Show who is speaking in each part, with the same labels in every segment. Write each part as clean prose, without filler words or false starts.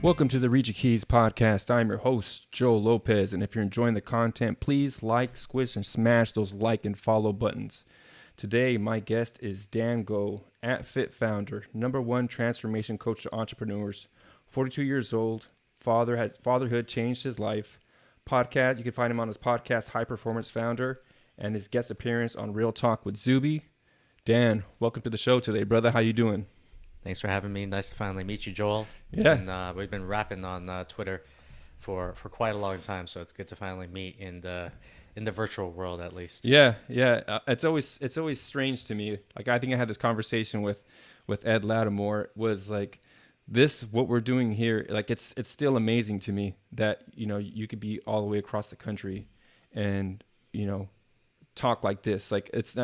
Speaker 1: Welcome to the Read Your Keys podcast. I'm your host, Joe Lopez, and if you're enjoying the content, please like, squish, and smash those like and follow buttons. Today, my guest is Dan Go, @Fit Founder, #1 transformation coach to entrepreneurs, 42 years old, fatherhood changed his life. Podcast, you can find him on his podcast, High Performance Founder, and his guest appearance on Real Talk with Zuby. Dan, welcome to the show today, brother. How you doing?
Speaker 2: Thanks for having me. Nice to finally meet you, Joel. We've been rapping on Twitter for quite a long time, so it's good to finally meet in the virtual world, at least.
Speaker 1: Yeah. It's always strange to me. Like, I think I had this conversation with Ed Lattimore. Was like, this what we're doing here. Like, it's still amazing to me that you could be all the way across the country, and talk like this. Like, it's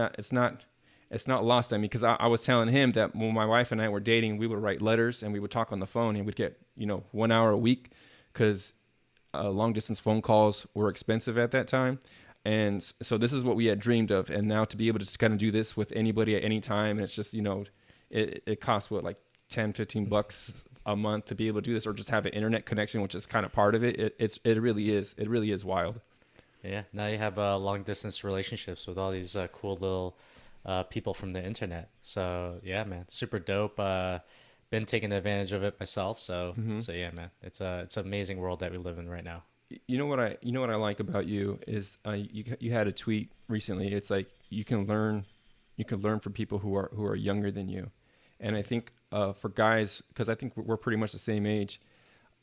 Speaker 1: not lost on me, because I was telling him that when my wife and I were dating, we would write letters and we would talk on the phone, and we'd get 1 hour a week, because long distance phone calls were expensive at that time. And so this is what we had dreamed of. And now to be able to just kind of do this with anybody at any time, and it's just, it costs what, like $10-15 a month to be able to do this, or just have an internet connection, which is kind of part of it. It really is wild.
Speaker 2: Yeah. Now you have long distance relationships with all these cool little people from the internet. So yeah, man, super dope. Been taking advantage of it myself. So yeah, man, it's an amazing world that we live in right now.
Speaker 1: You know what I like about you is you had a tweet recently. It's like you can learn from people who are younger than you, and I think for guys, because I think we're pretty much the same age.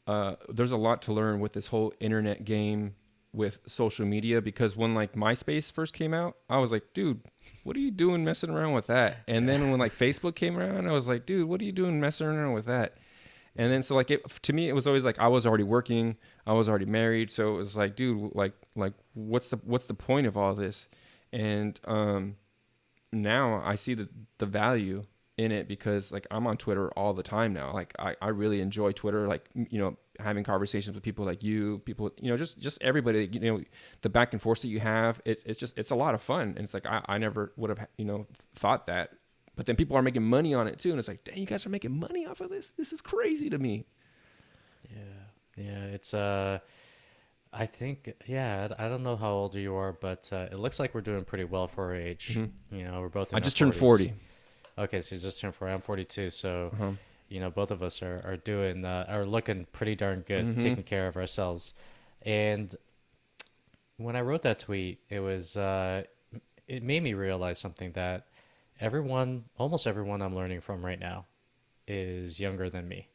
Speaker 1: There's a lot to learn with this whole internet game with social media, because when like MySpace first came out, I was like, dude, what are you doing messing around with that? And then when like Facebook came around, I was like, dude, what are you doing messing around with that? And then so like to me, it was always like I was already working, I was already married, so it was like, dude, like what's the point of all this? And now I see the value in it, because like I'm on Twitter all the time now. Like I really enjoy Twitter, like having conversations with people like you, people, just everybody, the back and forth that you have. It's a lot of fun. And it's like I never would have thought that, but then people are making money on it too, and it's like, dang, you guys are making money off of this is crazy to me.
Speaker 2: It's I think, I don't know how old you are, but it looks like we're doing pretty well for our age. We're both in
Speaker 1: I
Speaker 2: our
Speaker 1: just turned
Speaker 2: 40s.
Speaker 1: 40.
Speaker 2: Okay, so you just turned 40. I'm 42, so both of us are doing are looking pretty darn good, taking care of ourselves. And when I wrote that tweet, it was it made me realize something, that almost everyone I'm learning from right now is younger than me,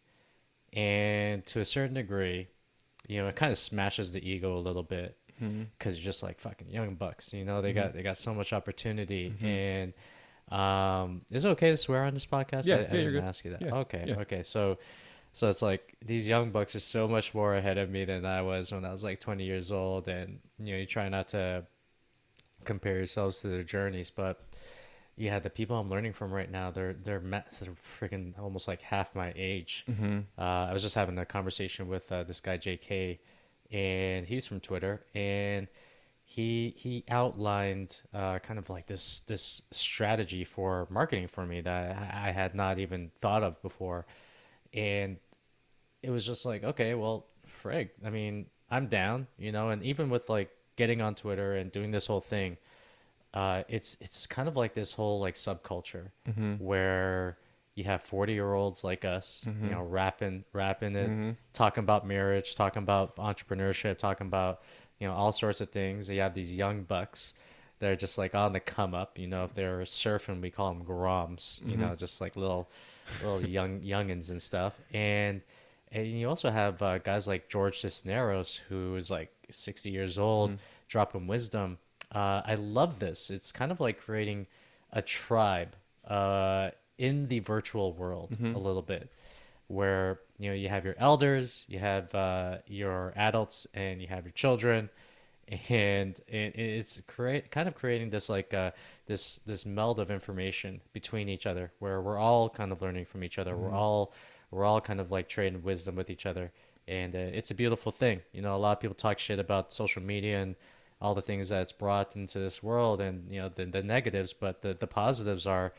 Speaker 2: and to a certain degree, it kind of smashes the ego a little bit, because you're just like, fucking young bucks, they got so much opportunity. And is it okay to swear on this podcast? I didn't
Speaker 1: good.
Speaker 2: ask you that.
Speaker 1: Yeah,
Speaker 2: Okay.
Speaker 1: yeah.
Speaker 2: Okay. So it's like these young bucks are so much more ahead of me than I was when I was like 20 years old. And, you try not to compare yourselves to their journeys, but yeah, the people I'm learning from right now, they're freaking almost like half my age. I was just having a conversation with this guy, JK, and he's from Twitter, and he outlined kind of like this strategy for marketing for me that I had not even thought of before. And it was just like, okay, well, frig, I mean, I'm down, and even with like getting on Twitter and doing this whole thing, it's kind of like this whole like subculture where you have 40-year-olds like us, rapping it, talking about marriage, talking about entrepreneurship, talking about all sorts of things. You have these young bucks that are just like on the come up. If they're surfing, we call them groms. Just like little youngins and stuff. And you also have guys like George Cisneros, who is like 60 years old, dropping wisdom. I love this. It's kind of like creating a tribe in the virtual world a little bit, where you have your elders, you have your adults, and you have your children, and it's kind of creating this like this meld of information between each other, where we're all kind of learning from each other. We're all kind of like trading wisdom with each other, and it's a beautiful thing. A lot of people talk shit about social media and all the things that it's brought into this world, and the negatives, but the positives are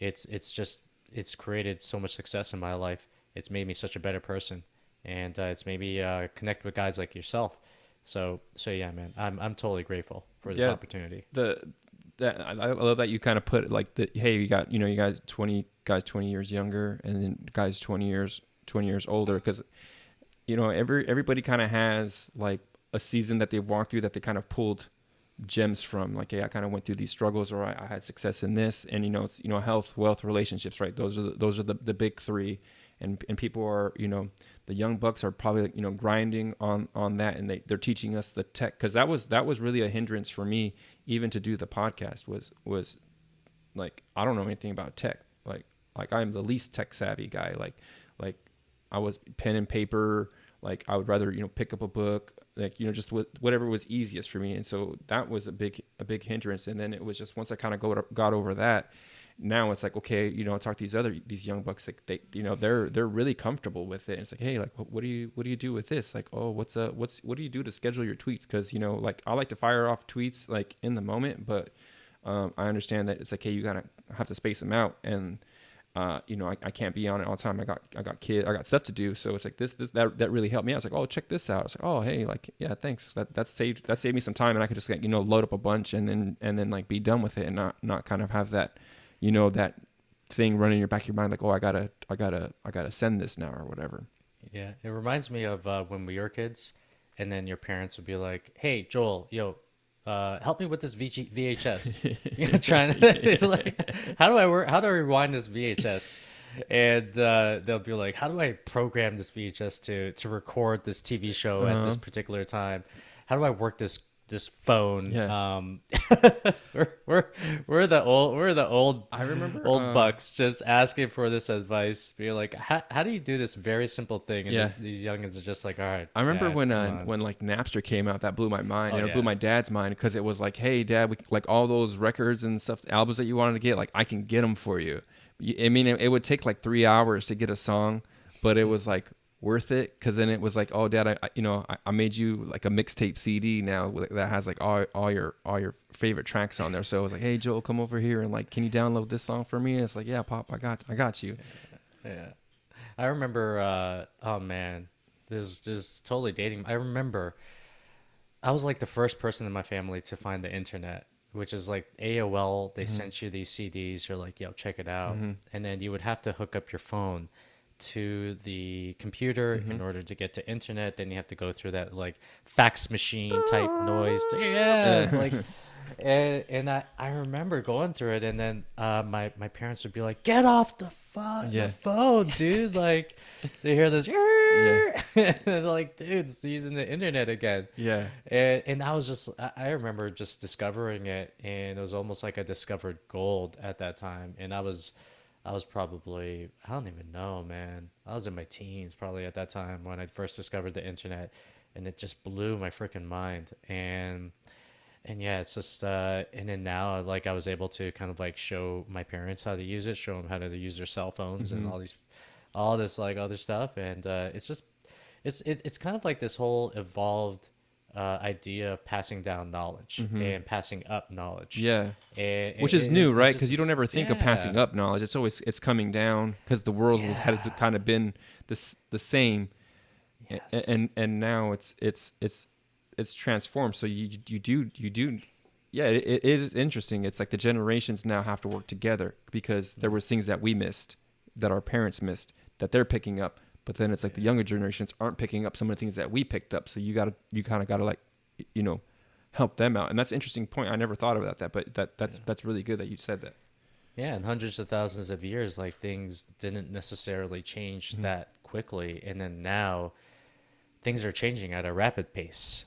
Speaker 2: it's created so much success in my life. It's made me such a better person, and it's maybe connect with guys like yourself. So yeah, man, I'm totally grateful for this
Speaker 1: Yeah,
Speaker 2: opportunity.
Speaker 1: the that I love that you kind of put it like the hey, you got you guys 20 years younger, and then guys 20 years older, because everybody kind of has like a season that they've walked through that they kind of pulled gems from. Like, hey, I kind of went through these struggles, or I had success in this, and it's health, wealth, relationships, right? Those are the big three, and people are the young bucks are probably grinding on that, and they're teaching us the tech, because that was really a hindrance for me even to do the podcast. Was like, I don't know anything about tech. Like I'm the least tech savvy guy. Like I was pen and paper. Like I would rather pick up a book, like just whatever was easiest for me. And so that was a big hindrance. And then it was just once I kind of got over that, now it's like, okay, I talk to these young bucks, like they're really comfortable with it. And it's like, hey, like what do you do with this? Like, oh, what do you do to schedule your tweets? Because like I like to fire off tweets like in the moment, but I understand that it's like, hey, you gotta have to space them out. And I can't be on it all the time. I got stuff to do. So it's like that really helped me out. I was like, oh, check this out. I was like, oh, hey, like, yeah, thanks. That saved me some time, and I could just load up a bunch and then like be done with it, and not kind of have that, that thing running in your back of your mind, like, oh, I gotta send this now or whatever.
Speaker 2: Yeah, it reminds me of when we were kids, and then your parents would be like, "Hey, Joel, yo, help me with this VHS." Trying to, it's like, how do I work? How do I rewind this VHS? And they'll be like, "How do I program this VHS to record this TV show at this particular time? How do I work this phone?"
Speaker 1: Yeah.
Speaker 2: We're the old
Speaker 1: I remember
Speaker 2: old bucks just asking for this advice. Be like, how do you do this very simple thing? And
Speaker 1: Yeah.
Speaker 2: these youngins are just like, all right.
Speaker 1: I remember
Speaker 2: Dad,
Speaker 1: when like Napster came out, that blew my mind,
Speaker 2: Oh,
Speaker 1: and it blew
Speaker 2: yeah.
Speaker 1: my dad's mind, because it was like, hey, Dad, like all those records and stuff, albums that you wanted to get, like I can get them for you. I mean, it would take like 3 hours to get a song, but it was like worth it, because then it was like, oh, Dad, I made you like a mixtape CD now that has like all your favorite tracks on there. So it was like, hey, Joel, come over here and like, can you download this song for me? And it's like, yeah, Pop, I got you.
Speaker 2: Yeah. I remember, oh man, this is totally dating. I remember I was like the first person in my family to find the internet, which is like AOL. They sent you these CDs. You're like, yo, check it out. And then you would have to hook up your phone to the computer in order to get to internet. Then you have to go through that like fax machine type noise. Yeah, like, and I remember going through it, and then my parents would be like, "Get off the
Speaker 1: Yeah.
Speaker 2: phone, dude!" Like they hear this,
Speaker 1: Yeah.
Speaker 2: and they're like, "Dude, it's using the internet again."
Speaker 1: Yeah.
Speaker 2: And I was just, I remember just discovering it, and it was almost like I discovered gold at that time. And I was probably, I don't even know, man. I was in my teens probably at that time when I first discovered the internet, and it just blew my freaking mind. And yeah, it's just, and then now, like, I was able to kind of like show my parents how to use it, show them how to use their cell phones and all this like other stuff. And it's just, it's kind of like this whole evolved idea of passing down knowledge and passing up knowledge.
Speaker 1: Yeah.
Speaker 2: And
Speaker 1: Which is new, right? Because you don't ever think of
Speaker 2: yeah.
Speaker 1: passing up knowledge. It's always coming down, because the world had kind of been the same,
Speaker 2: Yes.
Speaker 1: and now it's transformed. So you do. Yeah, it is interesting. It's like the generations now have to work together, because there was things that we missed, that our parents missed, that they're picking up. But then it's like the younger generations aren't picking up some of the things that we picked up. So you kind of gotta like, help them out. And that's an interesting point. I never thought about that, but that's really good that you said that.
Speaker 2: Yeah, in hundreds of thousands of years, like things didn't necessarily change that quickly, and then now things are changing at a rapid pace.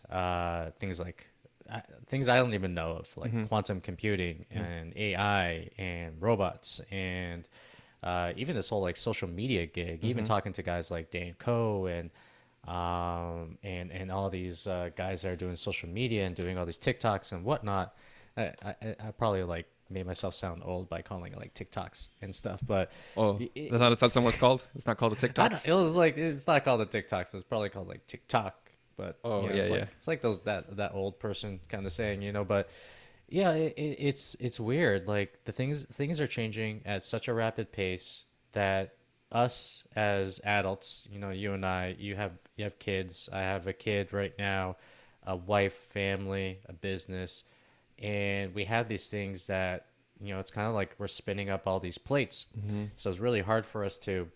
Speaker 2: Things like things I don't even know of, like quantum computing and AI and robots, and even this whole like social media gig. Even talking to guys like Dan Coe and all these guys that are doing social media and doing all these TikToks and whatnot. I probably like made myself sound old by calling it like TikToks and stuff, but
Speaker 1: Oh, that's not what's called. It's not called a TikTok.
Speaker 2: I don't, it was like, it's not called the TikToks. It's probably called like TikTok, but it's like those that old person kind of saying, but yeah, it's weird. Like things are changing at such a rapid pace that us as adults, you and I, you have kids. I have a kid right now, a wife, family, a business, and we have these things that it's kind of like we're spinning up all these plates.
Speaker 1: Mm-hmm.
Speaker 2: So it's really hard for us to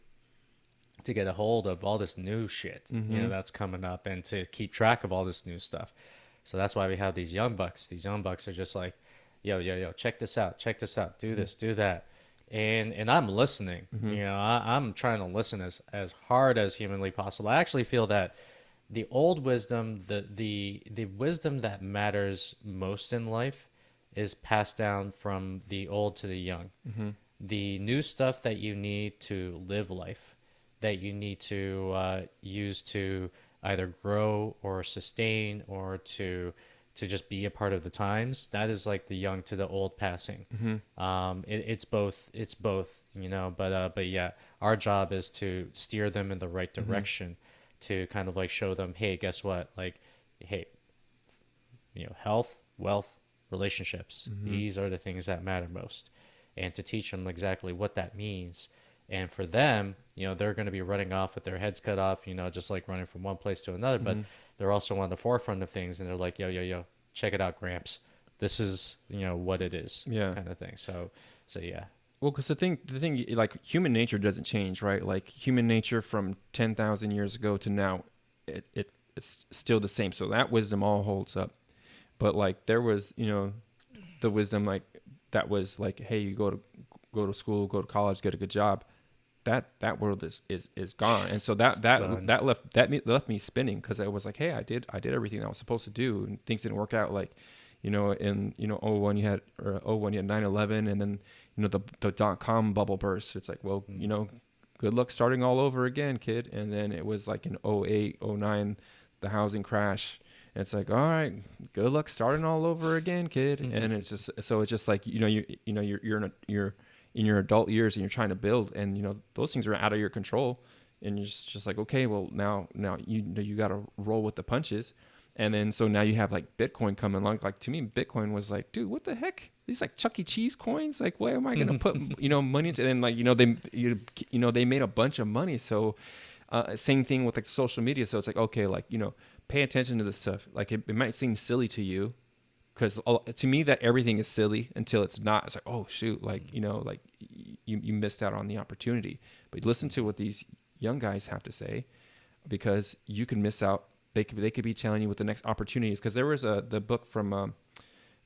Speaker 2: get a hold of all this new shit,
Speaker 1: Mm-hmm.
Speaker 2: that's coming up, and to keep track of all this new stuff. So that's why we have these young bucks. These young bucks are just like, yo, yo, yo, check this out, do this, do that. And I'm listening.
Speaker 1: Mm-hmm.
Speaker 2: I'm trying to listen as hard as humanly possible. I actually feel that the old wisdom, the wisdom that matters most in life is passed down from the old to the young.
Speaker 1: Mm-hmm.
Speaker 2: The new stuff that you need to live life, that you need to use to either grow or sustain, or to just be a part of the times, that is like the young to the old passing.
Speaker 1: Mm-hmm.
Speaker 2: It's both. It's both. But yeah, our job is to steer them in the right
Speaker 1: Mm-hmm.
Speaker 2: direction, to kind of like show them, hey, guess what? Like, hey, health, wealth, relationships.
Speaker 1: Mm-hmm.
Speaker 2: These are the things that matter most, and to teach them exactly what that means. And for them, they're going to be running off with their heads cut off, just like running from one place to another. But
Speaker 1: Mm-hmm.
Speaker 2: they're also on the forefront of things, and they're like, yo, yo, yo, check it out, Gramps. This is, what it is,
Speaker 1: Yeah.
Speaker 2: kind of thing. So yeah.
Speaker 1: Well, because the thing, like human nature doesn't change, right? Like human nature from 10,000 years ago to now, it's still the same. So that wisdom all holds up. But like there was, the wisdom like that was like, hey, you go to school, go to college, get a good job. That world is gone, and so
Speaker 2: It's
Speaker 1: that that
Speaker 2: done.
Speaker 1: that left me spinning because I was like, hey, I did everything I was supposed to do, and things didn't work out. Like, in oh 01 you had or oh 01 you had 9/11, and then the .com bubble burst. It's like, well, good luck starting all over again, kid. And then it was like in oh 08, oh 09, the housing crash. And it's like, all right, good luck starting all over again, kid. And it's just so it's just like you're in your adult years and you're trying to build, and those things are out of your control, and you're just like, okay, well now you got to roll with the punches. And then so now you have like Bitcoin coming along. Like to me, Bitcoin was like, dude, what the heck? These like Chuck E. Cheese coins. Like, where am I gonna put money into? And then like they made a bunch of money. So same thing with like social media. So it's like, okay, like pay attention to this stuff. Like it might seem silly to you, because to me that everything is silly until it's not. It's like, oh shoot, like like you missed out on the opportunity. But listen to what these young guys have to say, because you can miss out. They could be telling you what the next opportunity is. Because there was the book from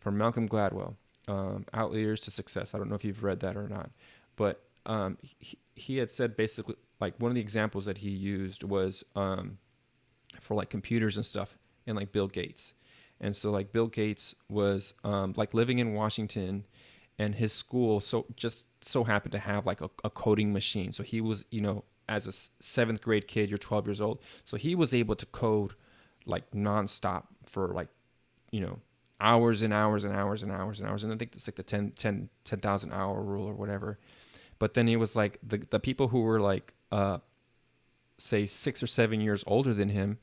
Speaker 1: Malcolm Gladwell, Outliers to Success. I don't know if you've read that or not, but he had said basically like one of the examples that he used was for like computers and stuff, and like Bill Gates. And so like Bill Gates was like living in Washington, and his school just so happened to have like a coding machine. So he was, as a seventh grade kid, you're 12 years old. So he was able to code like nonstop for like, hours and hours and hours and hours and hours. And I think it's like the 10,000 hour rule or whatever. But then he was like the people who were like, say 6 or 7 years older than him,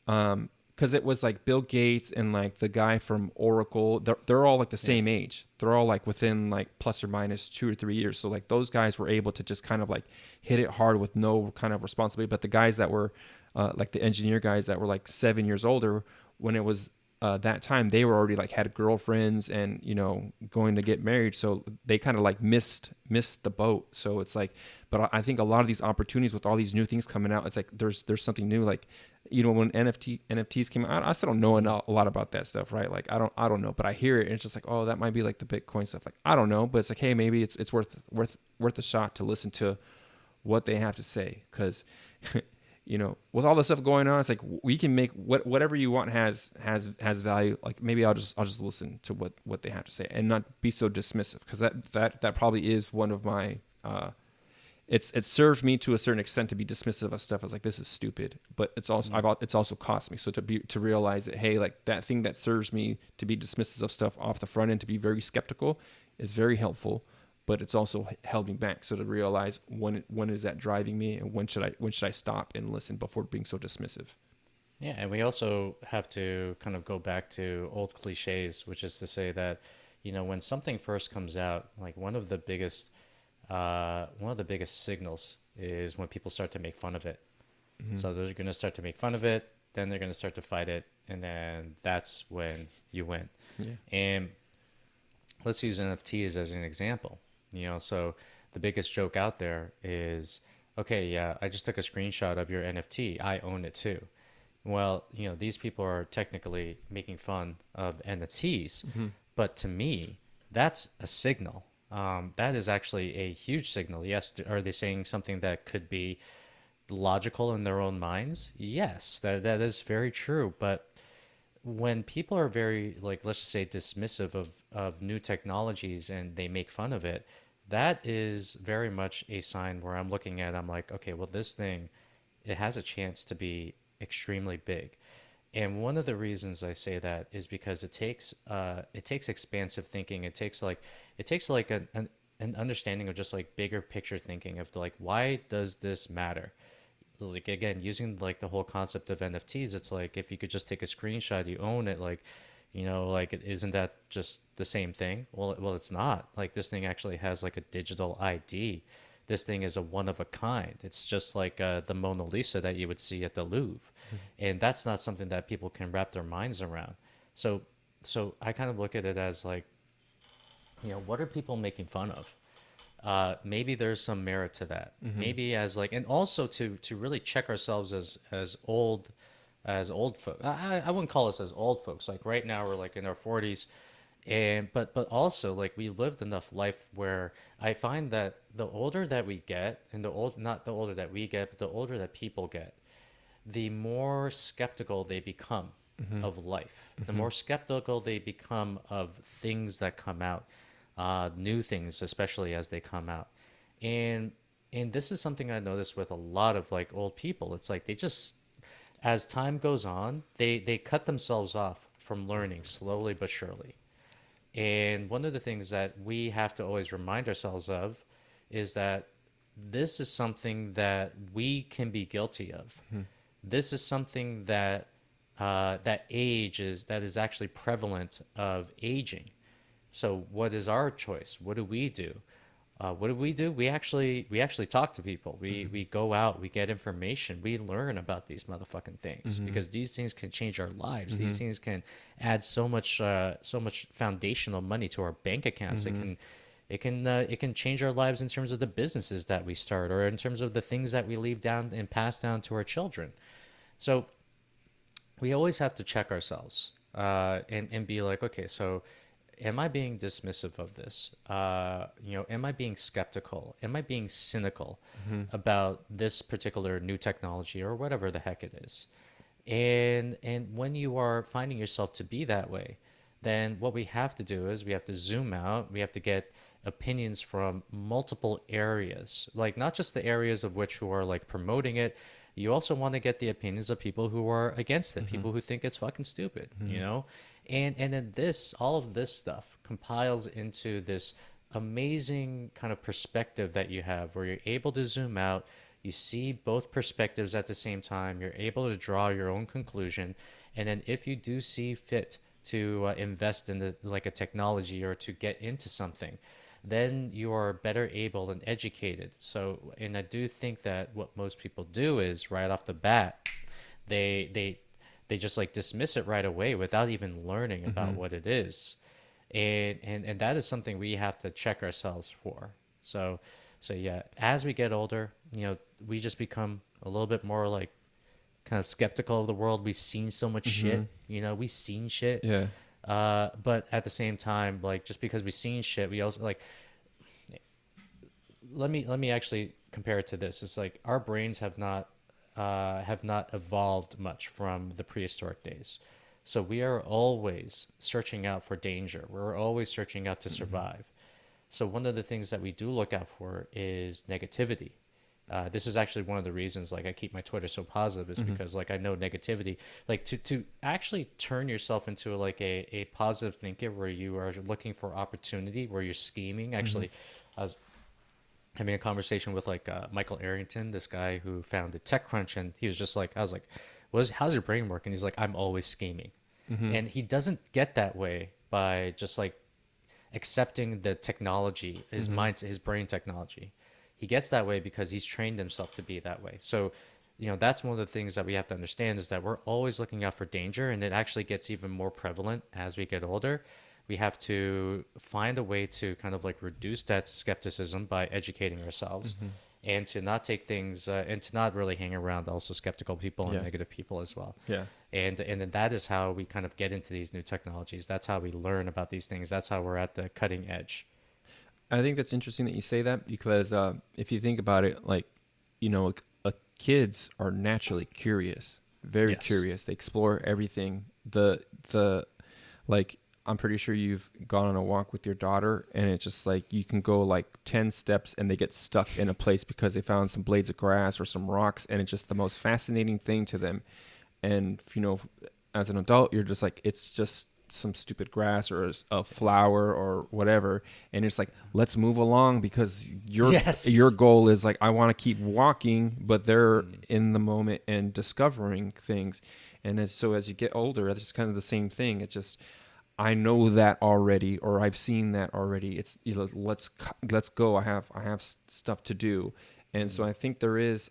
Speaker 1: because it was like Bill Gates and like the guy from Oracle, they're all like the
Speaker 2: Yeah.
Speaker 1: same age. They're all like within like plus or minus 2 or 3 years. So like those guys were able to just kind of like hit it hard with no kind of responsibility. But the guys that were like the engineer guys that were like 7 years older, when it was that time, they were already like had girlfriends and going to get married. So they kind of like missed the boat. So it's like, but I think a lot of these opportunities with all these new things coming out, it's like there's something new. Like when NFTs came out, I still don't know a lot about that stuff, right? Like I don't know, but I hear it and it's just like, oh, that might be like the Bitcoin stuff. Like I don't know, but it's like, hey, maybe it's worth a shot to listen to what they have to say, because with all the stuff going on, it's like we can make whatever you want has value. Like maybe I'll just listen to what they have to say and not be so dismissive, because that probably is one of my it served me to a certain extent to be dismissive of stuff. I was like, this is stupid, but it's also it's also cost me. So to realize that, hey, like that thing that serves me to be dismissive of stuff off the front end, to be very skeptical, is very helpful. But it's also held me back. So to realize when is that driving me, and when should I stop and listen before being so dismissive.
Speaker 2: Yeah, and we also have to kind of go back to old cliches, which is to say that, when something first comes out, like one of the biggest signals is when people start to make fun of it.
Speaker 1: Mm-hmm.
Speaker 2: So they're going to start to make fun of it, then they're going to start to fight it, and then that's when you win.
Speaker 1: Yeah.
Speaker 2: And let's use NFTs as an example. So the biggest joke out there is, okay, yeah, I just took a screenshot of your NFT. I own it too. Well, these people are technically making fun of NFTs,
Speaker 1: Mm-hmm.
Speaker 2: but to me, that's a signal. That is actually a huge signal. Yes, are they saying something that could be logical in their own minds? Yes, that is very true. But when people are very, like, let's just say, dismissive of new technologies and they make fun of it, that is very much a sign where I'm like, okay, well, this thing, it has a chance to be extremely big. And one of the reasons I say that is because it takes expansive thinking. It takes like an understanding of just like bigger picture thinking of like, why does this matter? Like, again, using like the whole concept of NFTs, it's like, if you could just take a screenshot, you own it, like, like, isn't that just the same thing? Well, it's not. Like, this thing actually has like a digital ID. This thing is a one of a kind. It's just like the Mona Lisa that you would see at the Louvre, and that's not something that people can wrap their minds around. So I kind of look at it as like, what are people making fun of? Maybe there's some merit to that.
Speaker 1: Mm-hmm.
Speaker 2: Maybe as like, and also to really check ourselves as old folk. I wouldn't call us as old folks. Like, right now we're like in our 40s, and but also, like, we lived enough life where I find that the older that we get, and not the older that we get, but the older that people get, the more skeptical they become
Speaker 1: Mm-hmm.
Speaker 2: of life. The
Speaker 1: Mm-hmm.
Speaker 2: more skeptical they become of things that come out, new things, especially as they come out. And this is something I noticed with a lot of like old people. It's like they just, as time goes on, they cut themselves off from learning slowly but surely. And one of the things that we have to always remind ourselves of is that this is something that we can be guilty of.
Speaker 1: Mm-hmm.
Speaker 2: This is something that that is actually prevalent of aging. So what is our choice? What do we do? What do we do? We actually talk to people. We go out. We get information. We learn about these motherfucking things,
Speaker 1: Mm-hmm.
Speaker 2: because these things can change our lives.
Speaker 1: Mm-hmm.
Speaker 2: These things can add so much foundational money to our bank accounts.
Speaker 1: Mm-hmm.
Speaker 2: It can change our lives in terms of the businesses that we start, or in terms of the things that we leave down and pass down to our children. So we always have to check ourselves, and be like, okay, so am I being dismissive of this? Am I being skeptical? Am I being cynical
Speaker 1: Mm-hmm.
Speaker 2: about this particular new technology, or whatever the heck it is? And when you are finding yourself to be that way, then what we have to do is we have to zoom out. We have to get opinions from multiple areas, like not just the areas of which who are like promoting it. You also want to get the opinions of people who are against it,
Speaker 1: Mm-hmm.
Speaker 2: people who think it's fucking stupid,
Speaker 1: Mm-hmm.
Speaker 2: And then all of this stuff compiles into this amazing kind of perspective that you have, where you're able to zoom out, you see both perspectives at the same time, you're able to draw your own conclusion, and then if you do see fit to invest in like a technology, or to get into something, then you are better able and educated. So, and I do think that what most people do is, right off the bat, they just like dismiss it right away without even learning about
Speaker 1: Mm-hmm.
Speaker 2: what it is. And that is something we have to check ourselves for. So yeah, as we get older, we just become a little bit more like kind of skeptical of the world. We've seen so much
Speaker 1: Mm-hmm.
Speaker 2: shit, we've seen shit.
Speaker 1: Yeah.
Speaker 2: But at the same time, like, just because we've seen shit, we also like, let me actually compare it to this. It's like our brains have not evolved much from the prehistoric days. So we are always searching out for danger. We're always searching out to survive. So one of the things that we do look out for is negativity. This is actually one of the reasons, like, I keep my Twitter so positive, is
Speaker 1: Mm-hmm.
Speaker 2: because, like, I know negativity, like, to actually turn yourself into like a positive thinker, where you are looking for opportunity, where you're scheming. Actually, I was having a conversation with like Michael Arrington, this guy who founded TechCrunch, and he was just like, I was like, how's your brain work? And he's like, I'm always scheming.
Speaker 1: Mm-hmm.
Speaker 2: And he doesn't get that way by just like accepting the technology, his
Speaker 1: Mm-hmm.
Speaker 2: mind, his brain technology. he gets that way because he's trained himself to be that way. So, that's one of the things that we have to understand is that we're always looking out for danger, and it actually gets even more prevalent as we get older. We have to find a way to kind of like reduce that skepticism by educating ourselves and to not take things and to not really hang around also skeptical people and
Speaker 1: Yeah.
Speaker 2: negative people as well.
Speaker 1: Yeah.
Speaker 2: And then that is how we kind of get into these new technologies. That's how we learn about these things. That's how we're at the cutting edge.
Speaker 1: I think that's interesting that you say that because if you think about it, like, kids are naturally curious, very
Speaker 2: Yes.
Speaker 1: curious. They explore everything. The like, I'm pretty sure you've gone on a walk with your daughter, and it's just like you can go like 10 steps and they get stuck in a place because they found some blades of grass or some rocks, and it's just the most fascinating thing to them. And as an adult, you're just like, it's just some stupid grass or a flower or whatever, and it's like, let's move along because your
Speaker 2: Yes.
Speaker 1: your goal is like, I want to keep walking, but they're in the moment and discovering things. And as you get older, it's kind of the same thing. It's just, I know that already, or I've seen that already. It's, let's go. I have stuff to do. And so I think there is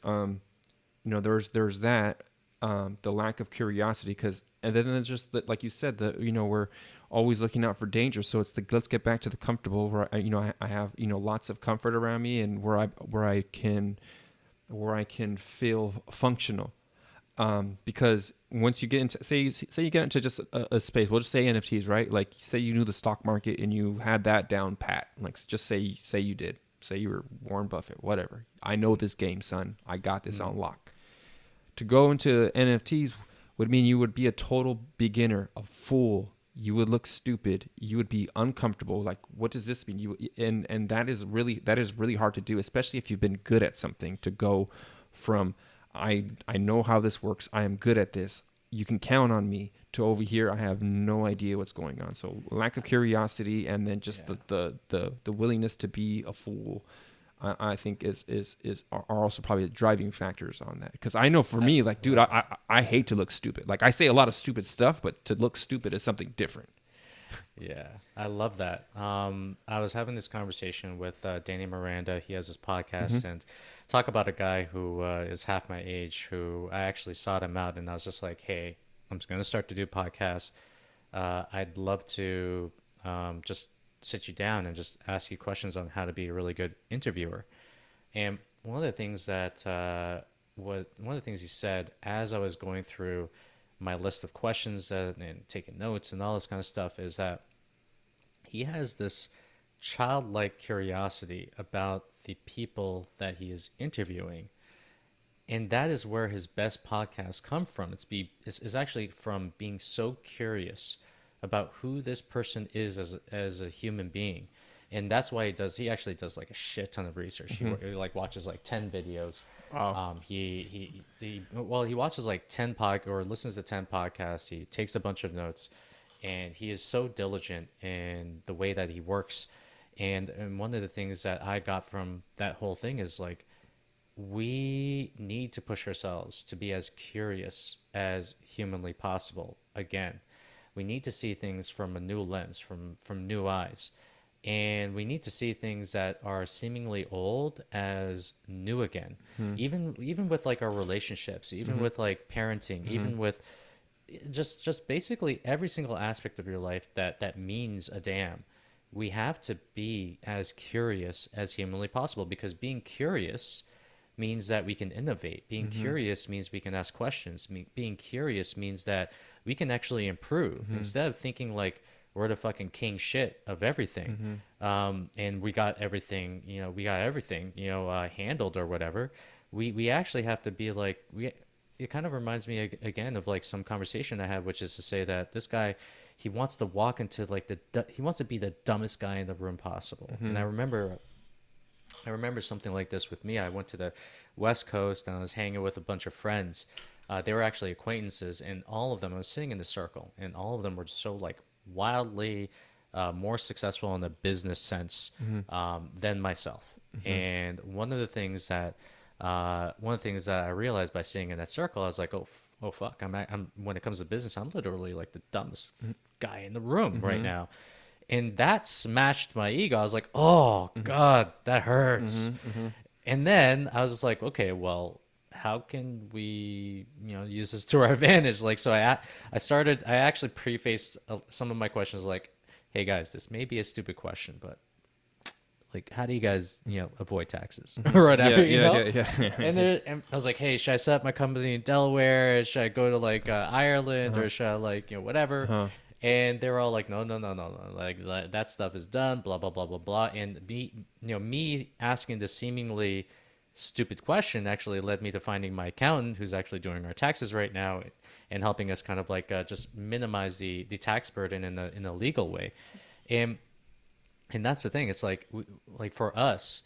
Speaker 1: there's that, the lack of curiosity, and then there's just that, like you said, that we're always looking out for danger. So it's let's get back to the comfortable, where I have lots of comfort around me, and where I can feel functional. Because once you get into, say you get into just a space, we'll just say NFTs, right? Like, say you knew the stock market and you had that down pat. Like, just say you did. Say you were Warren Buffett, whatever. I know this game, son. I got this on lock. To go into NFTs would mean you would be a total beginner, a fool. You would look stupid. You would be uncomfortable. Like, what does this mean? And that is really hard to do, especially if you've been good at something. To go from I know how this works, I am good at this, you can count on me, to over here, I have no idea what's going on. So lack of curiosity, and then just the willingness to be a fool, I think are also probably the driving factors on that. Because I know for me, like, dude, I hate to look stupid. Like, I say a lot of stupid stuff, but to look stupid is something different.
Speaker 2: Yeah, I love that. I was having this conversation with Danny Miranda. He has this podcast and talk about a guy who is half my age, who I actually sought him out, and I was just like, hey, I'm just going to start to do podcasts. I'd love to just sit you down and just ask you questions on how to be a really good interviewer. And one of the things he said as I was going through my list of questions and taking notes and all this kind of stuff is that he has this childlike curiosity about the people that he is interviewing. And that is where his best podcasts come from. It's actually from being so curious about who this person is as a human being. And that's why he actually does like a shit ton of research. He like watches like 10 videos.
Speaker 1: Wow.
Speaker 2: He watches like 10 or listens to 10 podcasts. He takes a bunch of notes, and he is so diligent in the way that he works. And one of the things that I got from that whole thing is like, we need to push ourselves to be as curious as humanly possible. Again, we need to see things from a new lens, from new eyes. And we need to see things that are seemingly old as new again. Even with like our relationships, even with like parenting, even with just basically every single aspect of your life that means a damn. We have to be as curious as humanly possible, because being curious means that we can innovate. Being curious means we can ask questions. Being curious means that we can actually improve instead of thinking like we're the fucking king shit of everything. And we got everything, handled or whatever. We actually have to be like, it kind of reminds me again of like some conversation I had, which is to say that this guy, he wants to walk into like he wants to be the dumbest guy in the room possible. And I remember something like this with me. I went to the West Coast and I was hanging with a bunch of friends. They were actually acquaintances, and all of them, I was sitting in the circle, and all of them were so like wildly more successful in a business sense than myself. And one of the things that I realized by sitting in that circle, I was like, oh fuck, I'm when it comes to business, I'm literally like the dumbest guy in the room right now. And that smashed my ego. I was like, oh God, that hurts. And then I was just like, okay, well, how can we, use this to our advantage? Like, so I actually prefaced some of my questions like, hey guys, this may be a stupid question, but like, how do you guys, avoid taxes or
Speaker 1: Yeah,
Speaker 2: whatever,
Speaker 1: yeah, yeah,
Speaker 2: And
Speaker 1: yeah.
Speaker 2: and I was like, hey, should I set up my company in Delaware? Should I go to like Ireland
Speaker 1: Uh-huh.
Speaker 2: or should I like, whatever?
Speaker 1: Uh-huh.
Speaker 2: And they were all like, no, no, no, no, no. Like that stuff is done, blah, blah, blah, blah, blah. And me asking this seemingly stupid question actually led me to finding my accountant who's actually doing our taxes right now and helping us kind of like just minimize the tax burden in a legal way. And and that's the thing. It's like like for us,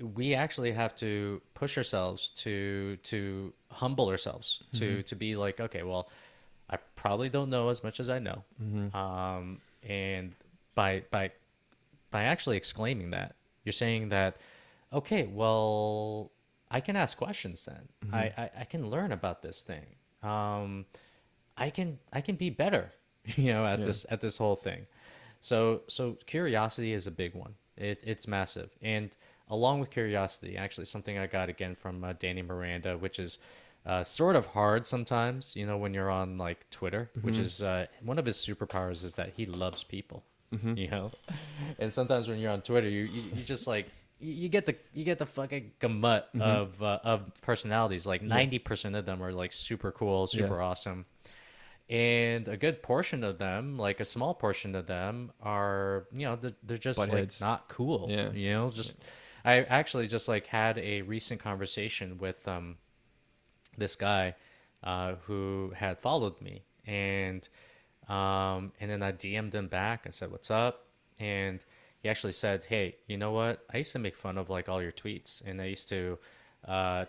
Speaker 2: we actually have to push ourselves to humble ourselves
Speaker 1: Mm-hmm.
Speaker 2: to be like, okay, well, I probably don't know as much as I know.
Speaker 1: Mm-hmm.
Speaker 2: And by by by actually exclaiming that, you're saying that, okay, well, I can ask questions then.
Speaker 1: Mm-hmm.
Speaker 2: I can learn about this thing. Um, I can be better, at
Speaker 1: Yeah.
Speaker 2: this whole thing. So curiosity is a big one. It's massive, and along with curiosity, actually, something I got again from Danny Miranda, which is sort of hard sometimes. When you're on like Twitter, which
Speaker 1: Mm-hmm.
Speaker 2: is one of his superpowers is that he loves people.
Speaker 1: Mm-hmm.
Speaker 2: You know, and sometimes when you're on Twitter, you just like you get the fucking gamut
Speaker 1: Mm-hmm.
Speaker 2: of personalities. Like
Speaker 1: Yeah.
Speaker 2: 90% of them are like super cool,
Speaker 1: Yeah.
Speaker 2: super awesome, and a good portion of them, like a small portion of them, are they're just like
Speaker 1: Buttheads.
Speaker 2: not cool.
Speaker 1: Yeah.
Speaker 2: Just I actually just like had a recent conversation with this guy who had followed me, and then I DM'd him back. I said, "What's up?" And he actually said, "Hey, you know what? I used to make fun of like all your tweets, and I used to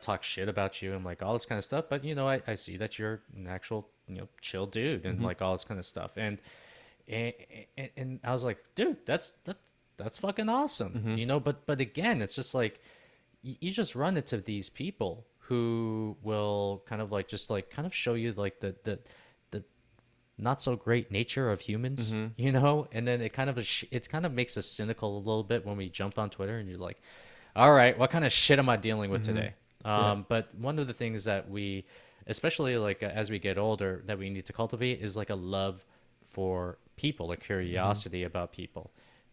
Speaker 2: talk shit about you and like all this kind of stuff. But I see that you're an actual chill dude and
Speaker 1: Mm-hmm.
Speaker 2: like all this kind of stuff." And, and I was like, "Dude, that's fucking awesome."
Speaker 1: Mm-hmm.
Speaker 2: But again, it's just like you just run into these people who will kind of like just like kind of show you like the not so great nature of humans,
Speaker 1: Mm-hmm.
Speaker 2: and then it kind of makes us cynical a little bit when we jump on Twitter and you're like, all right, what kind of shit am I dealing with
Speaker 1: Mm-hmm.
Speaker 2: today?
Speaker 1: Yeah.
Speaker 2: But one of the things that we, especially like as we get older, that we need to cultivate is like a love for people, a
Speaker 1: Mm-hmm.
Speaker 2: curiosity about people,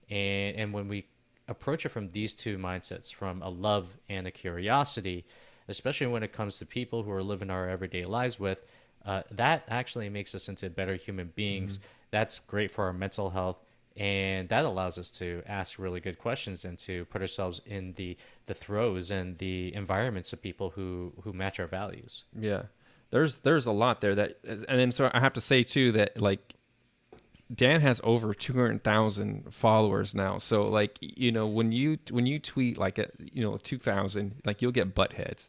Speaker 2: and when we approach it from these two mindsets, from a love and a curiosity, especially when it comes to people who are living our everyday lives with, that actually makes us into better human
Speaker 1: Mm-hmm.
Speaker 2: beings. That's great for our mental health, and that allows us to ask really good questions and to put ourselves in the throes and the environments of people who match our values.
Speaker 1: Yeah. There's a lot there that, and then so I have to say too that like Dan has over 200,000 followers now. So like, when you tweet like at, 2,000, like you'll get butt heads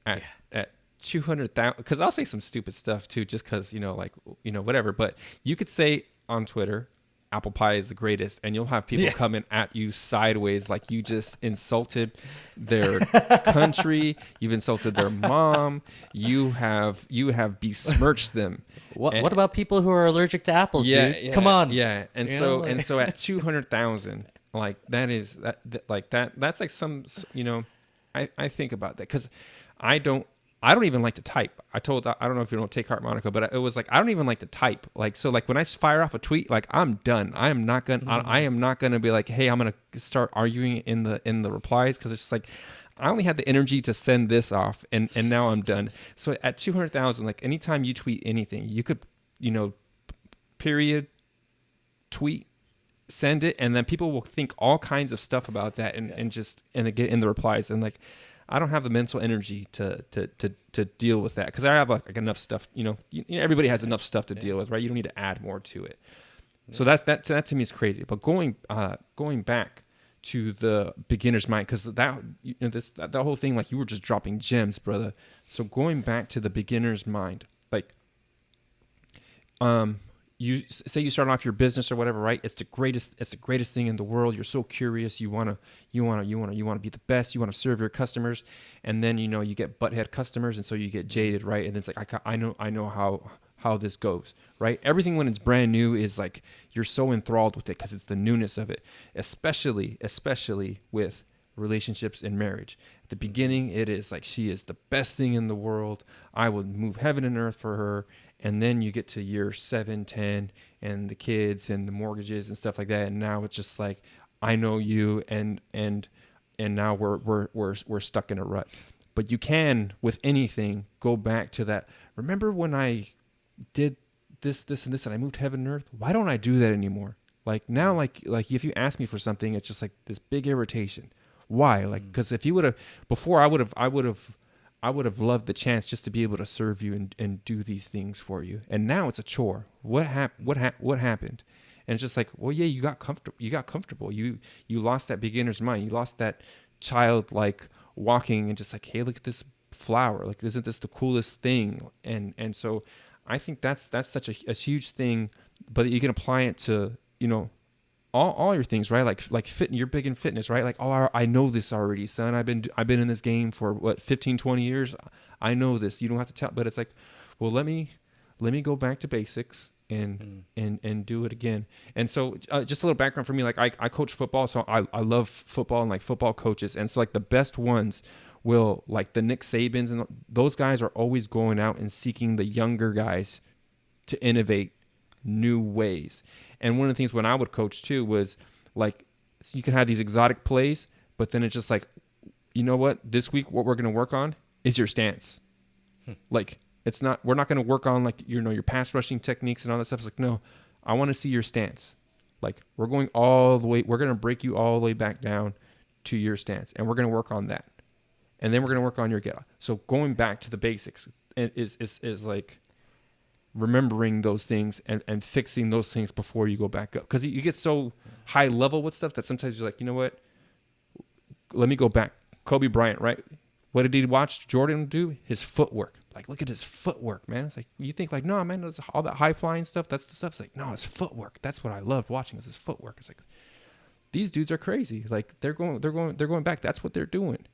Speaker 1: at,
Speaker 2: Yeah.
Speaker 1: at 200,000. Cause I'll say some stupid stuff too, just cause, like, whatever, but you could say on Twitter, apple pie is the greatest. And you'll have people
Speaker 2: Yeah.
Speaker 1: coming at you sideways. Like you just insulted their country. You've insulted their mom. You have besmirched them.
Speaker 2: What about people who are allergic to apples,
Speaker 1: Yeah,
Speaker 2: dude? Come
Speaker 1: yeah,
Speaker 2: on.
Speaker 1: yeah. And
Speaker 2: You know,
Speaker 1: so
Speaker 2: like-
Speaker 1: and so at 200,000, like that's like I think about that cuz I don't I don't even like to type. I don't know if you don't take heart, Monica, but it was like I don't even like to type. Like so like when I fire off a tweet, like I'm done. I am not going to I am not going to be like, "Hey, I'm going to start arguing in the replies," cuz it's just like I only had the energy to send this off and now I'm done. So at 200,000, like anytime you tweet anything, you could, period, tweet, send it, and then people will think all kinds of stuff about that
Speaker 2: Yeah.
Speaker 1: and get in the replies. And like I don't have the mental energy to deal with that because I have like enough stuff, everybody has enough stuff to
Speaker 2: Yeah.
Speaker 1: deal with, right? You don't need to add more to it.
Speaker 2: Yeah.
Speaker 1: So that to me is crazy. But going back to the beginner's mind, because that whole thing, like you were just dropping gems, brother. So going back to the beginner's mind, like say you start off your business or whatever, right? It's the greatest thing in the world. You're so curious. You want to be the best. You want to serve your customers, and then you get butthead customers, and so you get jaded, right? And it's like I know how this goes, right? Everything when it's brand new is like you're so enthralled with it because it's the newness of it, especially with relationships in marriage. At the beginning, it is like she is the best thing in the world. I would move heaven and earth for her. And then you get to year 7, 10, and the kids and the mortgages and stuff like that. And now it's just like, I know you, and now we're stuck in a rut. But you can, with anything, go back to that. Remember when I did this, and this, and I moved heaven and earth? Why don't I do that anymore? Like now, like if you ask me for something, it's just like this big irritation. Why? Like, because if you would have before, I would have loved the chance just to be able to serve you and do these things for you. And now it's a chore. What happened? And it's just like, well, yeah, you got comfortable. You lost that beginner's mind. You lost that childlike walking and just like, hey, look at this flower. Like, isn't this the coolest thing? And so I think that's such a huge thing, but you can apply it to, all your things, right? Like fit, you're big in fitness, right? Like, oh, I know this already, son. I've been in this game for what, 15, 20 years. I know this. You don't have to tell, but it's like, well, let me go back to basics and do it again. And so just a little background for me, like I coach football, so I love football and like football coaches. And so like the best ones will, like the Nick Sabans, and those guys are always going out and seeking the younger guys to innovate new ways. And one of the things when I would coach too was like, so you can have these exotic plays, but then it's just like, you know what, this week what we're going to work on is your stance. Like, we're not going to work on like, your pass rushing techniques and all that stuff. It's like, no, I want to see your stance. Like, we're going all the way, we're going to break you all the way back down to your stance, and we're going to work on that. And then we're going to work on your get. So going back to the basics is like remembering those things and fixing those things before you go back up. Because you get so high level with stuff that sometimes you're like, you know what? Let me go back. Kobe Bryant, right? What did he watch Jordan do? His footwork. Like, look at his footwork, man. It's like, you think like, no, man, that's all that high flying stuff. That's the stuff. It's like, no, his footwork. That's what I loved watching, is his footwork. It's like, these dudes are crazy. Like, they're going back. That's what they're doing.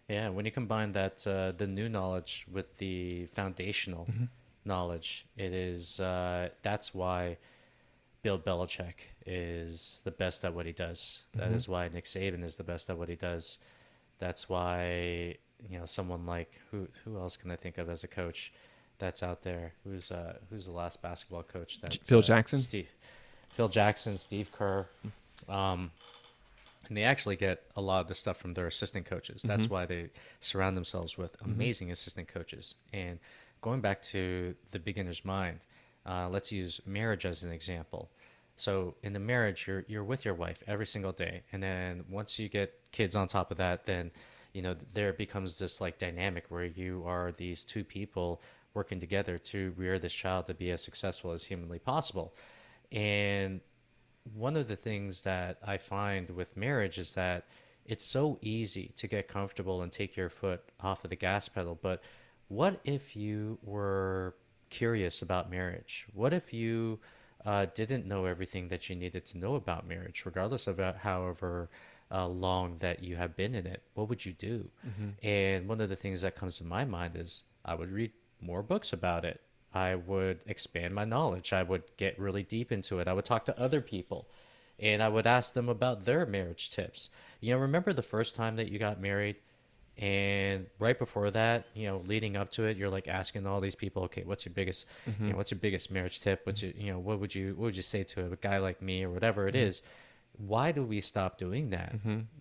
Speaker 2: Yeah, when you combine that the new knowledge with the foundational knowledge, it is that's why Bill Belichick is the best at what he does. That is why Nick Saban is the best at what he does. That's why someone like who else can I think of as a coach that's out there? Who's the last basketball coach? That
Speaker 1: Phil Jackson,
Speaker 2: Phil Jackson, Steve Kerr. And they actually get a lot of the stuff from their assistant coaches. That's why they surround themselves with amazing assistant coaches. And going back to the beginner's mind, let's use marriage as an example. So in the marriage, you're with your wife every single day. And then once you get kids on top of that, then, there becomes this like dynamic where you are these two people working together to rear this child to be as successful as humanly possible. And one of the things that I find with marriage is that it's so easy to get comfortable and take your foot off of the gas pedal. But what if you were curious about marriage? What if you didn't know everything that you needed to know about marriage, regardless of however long that you have been in it? What would you do? And one of the things that comes to my mind is I would read more books about it. I would expand my knowledge. I would get really deep into it. I would talk to other people, and I would ask them about their marriage tips. Remember the first time that you got married, and right before that, leading up to it, you're like asking all these people, okay, what's your biggest, what's your biggest marriage tip? What's your, what would you say to a guy like me or whatever it is? Why do we stop doing that?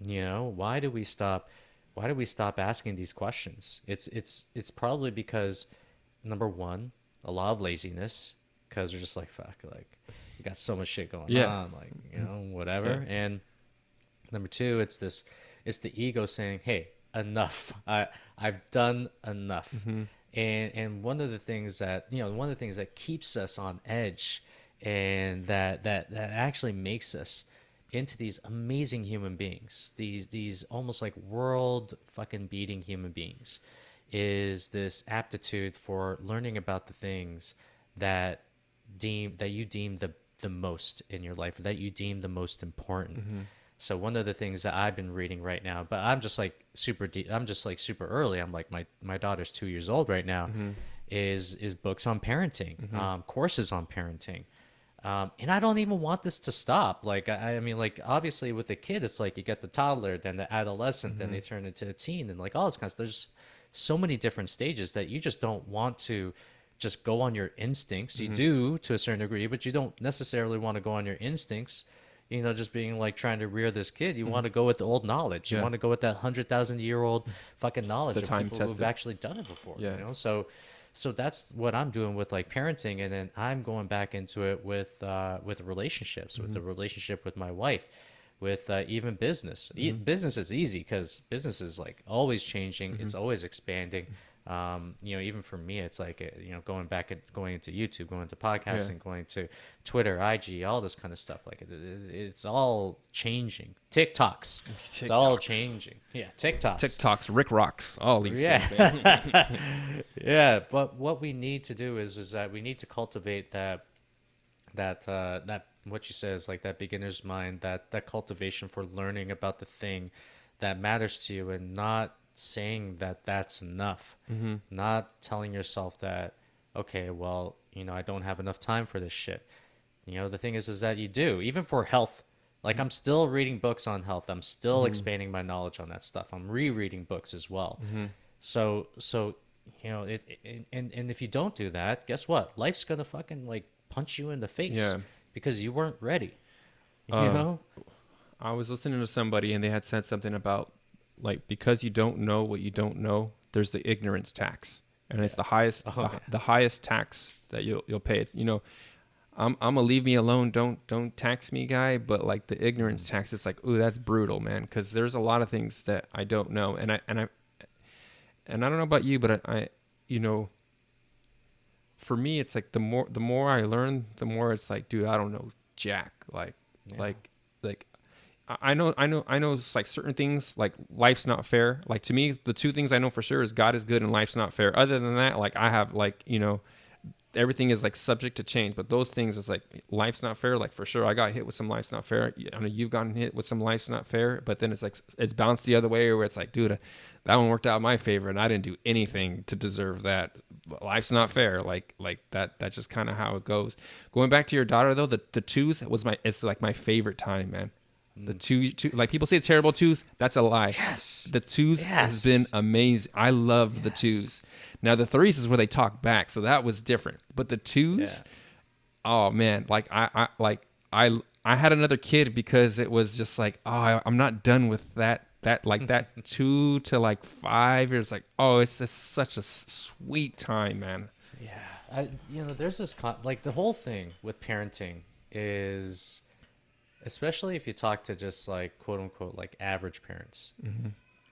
Speaker 2: Why do we stop asking these questions? It's probably because, number one, a lot of laziness, because we're just like, fuck, like you got so much shit going on, like, whatever. Yeah. And number two, it's the ego saying, hey, enough. I've done enough. And one of the things that keeps us on edge, and that actually makes us into these amazing human beings, these almost like world fucking beating human beings, is this aptitude for learning about the things that you deem the most in your life, that you deem the most important. So one of the things that I've been reading right now, but I'm just like super deep, I'm just like super early, I'm like my daughter's 2 years old right now, is books on parenting, courses on parenting. And I don't even want this to stop. Like, I mean, like, obviously with the kid, it's like you get the toddler, then the adolescent, then they turn into a teen, and like all this kind of stuff. There's so many different stages that you just don't want to just go on your instincts. You do to a certain degree, but you don't necessarily want to go on your instincts. You know, just being like trying to rear this kid. You want to go with the old knowledge. You
Speaker 1: Yeah.
Speaker 2: want to go with that 100,000-year-old fucking knowledge
Speaker 1: The
Speaker 2: of
Speaker 1: time
Speaker 2: people who've
Speaker 1: tested.
Speaker 2: actually done it before.
Speaker 1: Yeah.
Speaker 2: You know, so that's what I'm doing with like parenting, and then I'm going back into it with relationships, with the relationship with my wife, with even business. Business is easy because business is like always changing. It's always expanding. You know, even for me, it's like you know, going into YouTube, going into podcasting, going to Twitter, IG, all this kind of stuff. Like it's all changing. TikToks, it's all
Speaker 1: TikToks.
Speaker 2: changing. Yeah, TikToks.
Speaker 1: TikToks, Rick Rocks, all these
Speaker 2: Yeah.
Speaker 1: things, man.
Speaker 2: Yeah, but what we need to do is that we need to cultivate that what you said is like that beginner's mind, that cultivation for learning about the thing that matters to you, and not saying that that's enough. Not telling yourself that, okay, well, you know, I don't have enough time for this shit. You know, the thing is that you do, even for health. Like I'm still reading books on health. I'm still expanding my knowledge on that stuff. I'm rereading books as well. So you know, and if you don't do that, guess what? Life's gonna fucking like punch you in the face
Speaker 1: Yeah.
Speaker 2: because you weren't ready. You
Speaker 1: Um,
Speaker 2: know?
Speaker 1: I was listening to somebody and they had said something about like, because you don't know what you don't know, there's the ignorance tax, and it's the highest the highest tax that you'll pay. It's, you know, I'm a leave me alone, don't tax me guy, but like the ignorance tax, it's like, ooh, that's brutal, man, because there's a lot of things that I don't know, and I don't know about you, but I you know, for me, it's like the more I learn, the more it's like, dude, I don't know jack. Like I know it's like certain things, like life's not fair. Like to me, the two things I know for sure is God is good and life's not fair. Other than that, like I have like, you know, everything is like subject to change, but those things is like life's not fair. Like for sure, I got hit with some life's not fair. I know you've gotten hit with some life's not fair, but then it's like it's bounced the other way, where it's like, dude, that one worked out in my favor, and I didn't do anything to deserve that. Life's not fair. Like that. That's just kind of how it goes. Going back to your daughter though, the twos was it's like my favorite time, man. The two, like people say terrible twos. That's a lie.
Speaker 2: Yes.
Speaker 1: The twos has been amazing. I love the twos. Now the threes is where they talk back, so that was different. But the twos, oh man, like I had another kid because it was just like, oh, I'm not done with that like that 2 to like 5 years. Like, oh, it's just such a sweet time, man.
Speaker 2: Yeah. You know, there's this like the whole thing with parenting is, especially if you talk to just like quote unquote like average parents,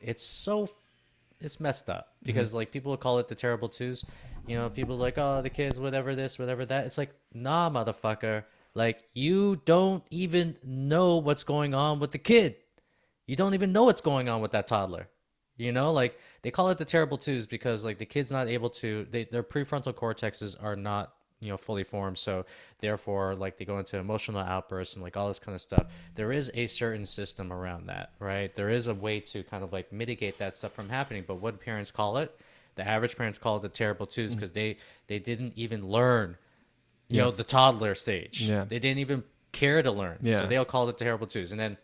Speaker 2: it's messed up because like people call it the terrible twos. You know, people are like, oh, the kids, whatever this, whatever that. It's like, nah, motherfucker. Like you don't even know what's going on with the kid. You don't even know what's going on with that toddler. You know, like they call it the terrible twos because like the kid's not able to, their prefrontal cortexes are not, you know, fully formed. So therefore, like they go into emotional outbursts and like all this kind of stuff. There is a certain system around that, right? There is a way to kind of like mitigate that stuff from happening. But what parents call it, the average parents call it the terrible twos because they didn't even learn, you know, the toddler stage.
Speaker 1: Yeah.
Speaker 2: They didn't even care to learn.
Speaker 1: Yeah.
Speaker 2: So they'll call it the terrible twos. And then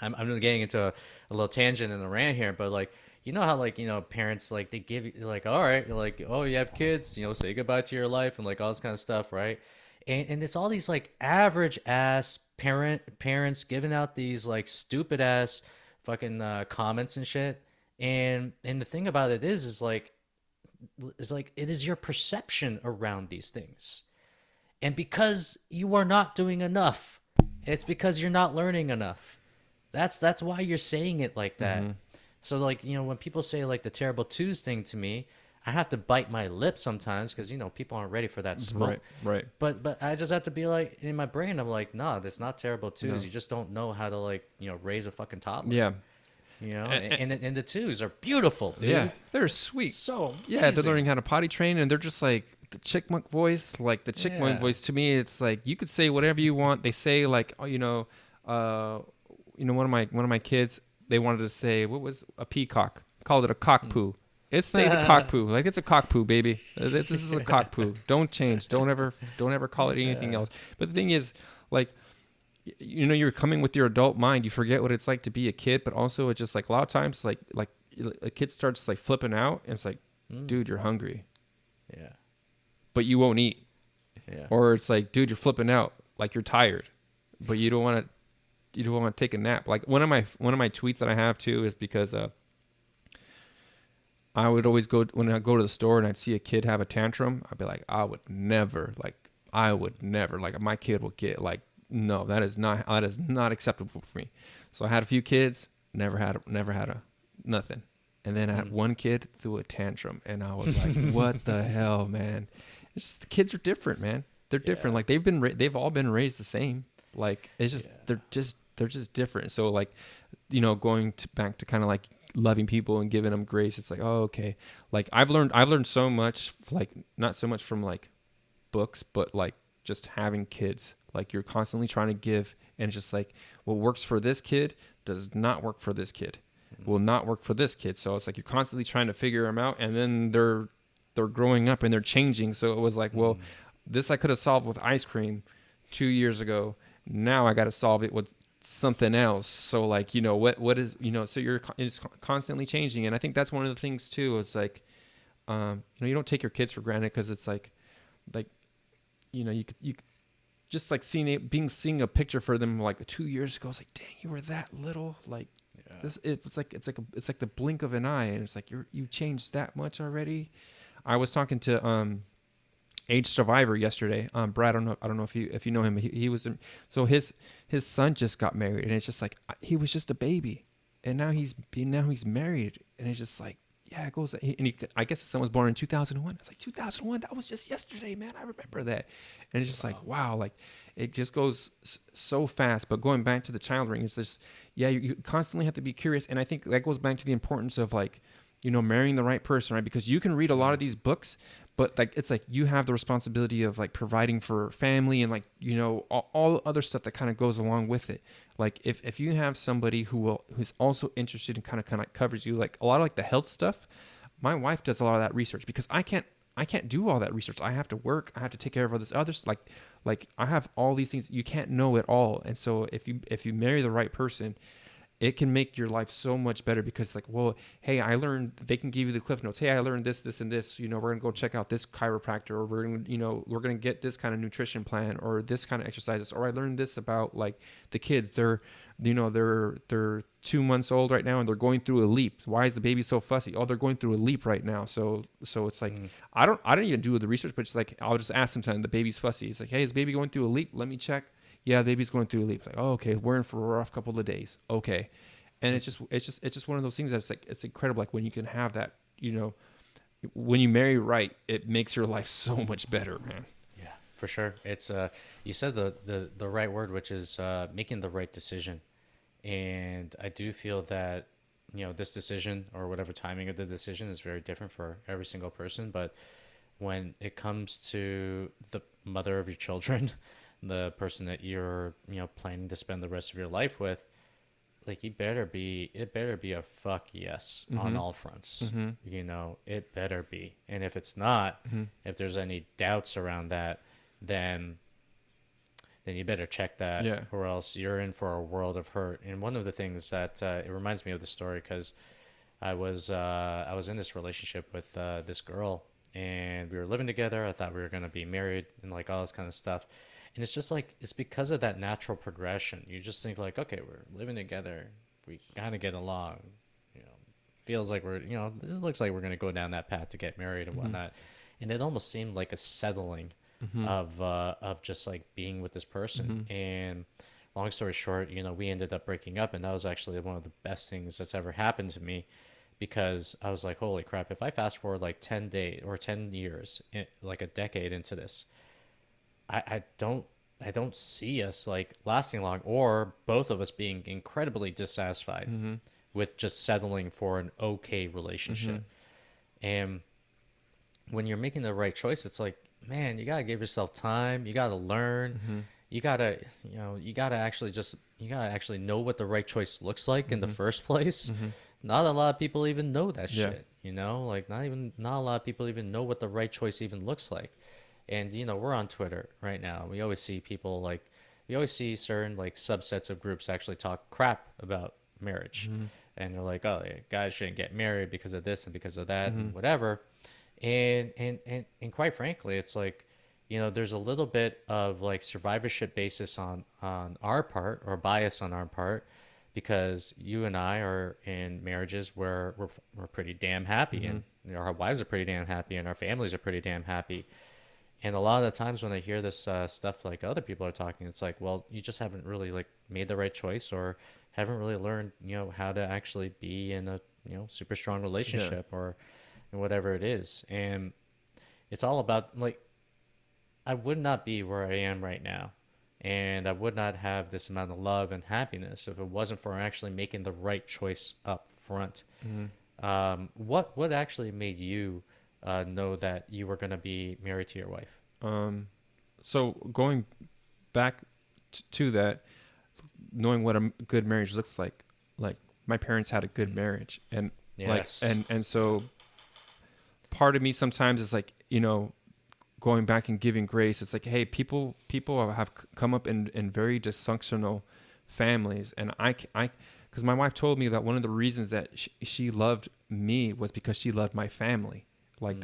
Speaker 2: I'm getting into a little tangent and a rant here, but like, you know how like, you know, parents like they give you like, all right, like, oh, you have kids, you know, say goodbye to your life and like all this kind of stuff, right? And it's all these like average ass parents giving out these like stupid ass fucking comments and shit. And the thing about it is like it is your perception around these things. And because you are not doing enough, it's because you're not learning enough. That's why you're saying it like that. So like, you know, when people say like the terrible twos thing to me, I have to bite my lip sometimes because, you know, people aren't ready for that smoke.
Speaker 1: Right.
Speaker 2: But I just have to be like, in my brain, I'm like, nah, that's not terrible twos.
Speaker 1: No.
Speaker 2: You just don't know how to like, you know, raise a fucking toddler.
Speaker 1: Yeah.
Speaker 2: You know, and the twos are beautiful, dude.
Speaker 1: Yeah. They're sweet.
Speaker 2: So
Speaker 1: yeah, they're
Speaker 2: amazing.
Speaker 1: learning how to potty train, and they're just like the chickmunk voice. Like the chickmunk voice to me, it's like you could say whatever you want. They say like, oh, one of my kids, they wanted to say what was a peacock, called it a cock poo. It stayed the cock poo. Like, it's a cock poo, baby. This is a cock poo. Don't change. Don't ever call it anything else. But the thing is, like, you're coming with your adult mind. You forget what it's like to be a kid, but also it's just like a lot of times, like a kid starts like flipping out, and it's like, dude, you're hungry.
Speaker 2: Yeah.
Speaker 1: But you won't eat.
Speaker 2: Yeah.
Speaker 1: Or it's like, dude, you're flipping out, like you're tired, but you don't want to take a nap. Like one of my tweets that I have too is because I would always go when I go to the store and I'd see a kid have a tantrum. I'd be like, I would never, like my kid will get like, no, that is not acceptable for me. So I had a few kids, never had a nothing. And then I had one kid threw a tantrum, and I was like, what the hell, man? It's just the kids are different, man. They're different. Like they've all been raised the same. Like it's just they're just different. So like, going back to kind of like loving people and giving them grace. It's like, oh, okay. Like I've learned so much, like not so much from like books, but like just having kids. Like you're constantly trying to give, and it's just like what works for this kid does not work for this kid. Will not work for this kid. So it's like you're constantly trying to figure them out, and then they're growing up and they're changing. So it was like, well, this I could have solved with ice cream 2 years ago. Now I got to solve it with something else. So like, what is, so it's constantly changing. And I think that's one of the things too. It's like, you don't take your kids for granted, because it's like, you could just like seeing a picture for them like 2 years ago. It's like, dang, you were that little. Like, it's like the blink of an eye, and it's like you changed that much already. I was talking to Age Survivor yesterday. Brad, I don't know if you know him. He was so his son just got married, and it's just like he was just a baby, and now he's married, and it's just like, yeah, it goes. I guess his son was born in 2001. It's like 2001. That was just yesterday, man. I remember that, and it's just like, wow, like it just goes so fast. But going back to the child ring, it's just, yeah, you constantly have to be curious, and I think that goes back to the importance of like, marrying the right person, right? Because you can read a lot of these books, but like it's like you have the responsibility of like providing for family and like all the other stuff that kind of goes along with it. Like if you have somebody who's also interested in kind of covers you, like a lot of like the health stuff. My wife does a lot of that research, because I can't do all that research. I have to work. I have to take care of all this other stuff. Like I have all these things. You can't know it all. And so if you marry the right person, it can make your life so much better, because it's like, well, hey, I learned, they can give you the cliff notes. Hey, I learned this, and this, we're going to go check out this chiropractor, or we're going to get this kind of nutrition plan, or this kind of exercises. Or I learned this about like the kids. They're 2 months old right now, and they're going through a leap. Why is the baby so fussy? Oh, they're going through a leap right now. So it's like, I don't even do the research, but it's like, I'll just ask sometimes, the baby's fussy. It's like, hey, is the baby going through a leap? Let me check. Yeah, the baby's going through a leap. Like, oh, okay, we're in for a rough couple of days. Okay. And it's just one of those things that's like, it's incredible. Like when you can have that, when you marry right, it makes your life so much better, man.
Speaker 2: Yeah, for sure. It's you said the right word, which is making the right decision. And I do feel that, this decision, or whatever timing of the decision, is very different for every single person. But when it comes to the mother of your children, the person that you're, planning to spend the rest of your life with, like it better be a fuck yes on all fronts. It better be. And if it's not, if there's any doubts around that, then you better check that, or else you're in for a world of hurt. And one of the things that it reminds me of the story, because I was in this relationship with this girl, and we were living together. I thought we were going to be married and like all this kind of stuff. And it's just like, it's because of that natural progression. You just think like, okay, we're living together. We kind of get along. Feels like it looks like we're going to go down that path to get married and whatnot. And it almost seemed like a settling of just like being with this person. And long story short, we ended up breaking up. And that was actually one of the best things that's ever happened to me, because I was like, holy crap, if I fast forward like 10 days or 10 years, like a decade into this, I don't see us like lasting long, or both of us being incredibly dissatisfied with just settling for an okay relationship. And when you're making the right choice, it's like, man, you gotta give yourself time. You gotta learn. You gotta actually know what the right choice looks like in the first place. Not a lot of people even know that shit. you know, like not a lot of people even know what the right choice even looks like. And you know, we're on Twitter right now. We always see people like we always see certain like subsets of groups actually talk crap about marriage.
Speaker 1: Mm-hmm.
Speaker 2: And they're like, oh, yeah, guys shouldn't get married because of this and because of that
Speaker 1: Mm-hmm.
Speaker 2: and whatever. And quite frankly, it's like, you know, there's a little bit of like survivorship basis on our part or bias on our part because you and I are in marriages where we're pretty damn happy
Speaker 1: Mm-hmm.
Speaker 2: and you know, our wives are pretty damn happy and our families are pretty damn happy. And a lot of the times when I hear this stuff like other people are talking, it's like, well, you just haven't really like made the right choice or haven't really learned, you know, how to actually be in a, you know, super strong
Speaker 1: Yeah.
Speaker 2: relationship or whatever it is. And it's all about like I would not be where I am right now. And I would not have this amount of love and happiness if it wasn't for actually making the right choice up front.
Speaker 1: Mm-hmm.
Speaker 2: What actually made you know that you were going to be married to your wife?
Speaker 1: So going back to that, knowing what a good marriage looks like my parents had a good marriage, and like
Speaker 2: Yes.
Speaker 1: and so part of me sometimes is like, going back and giving grace. It's like, hey, people have come up in very dysfunctional families, and I because my wife told me that one of the reasons that she loved me was because she loved my family. Like
Speaker 2: Mm.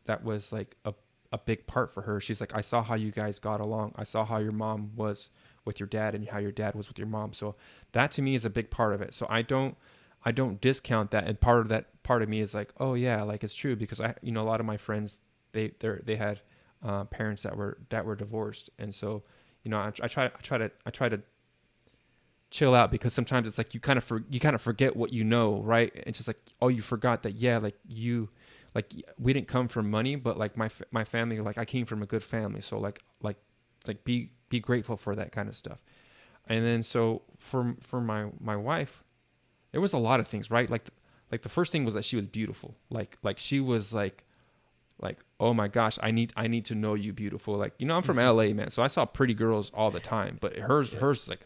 Speaker 1: that was like a big part for her. She's like, I saw how you guys got along. I saw how your mom was with your dad and how your dad was with your mom. So that to me is a big part of it. So I don't discount that. And part of me is like, oh yeah, like it's true, because a lot of my friends, they had parents that were divorced. And so, I try to chill out, because sometimes it's like you kind of forget what you know, right? It's just like, oh, you forgot that, yeah, like we didn't come from money, but like my family, like I came from a good family, so like be grateful for that kind of stuff. And then so for my wife, there was a lot of things, right? Like the first thing was that she was beautiful. Like she was like, oh my gosh, I need to know you, beautiful. Like, I'm from LA, man, so I saw pretty girls all the time, but hers
Speaker 2: Yeah.
Speaker 1: hers like,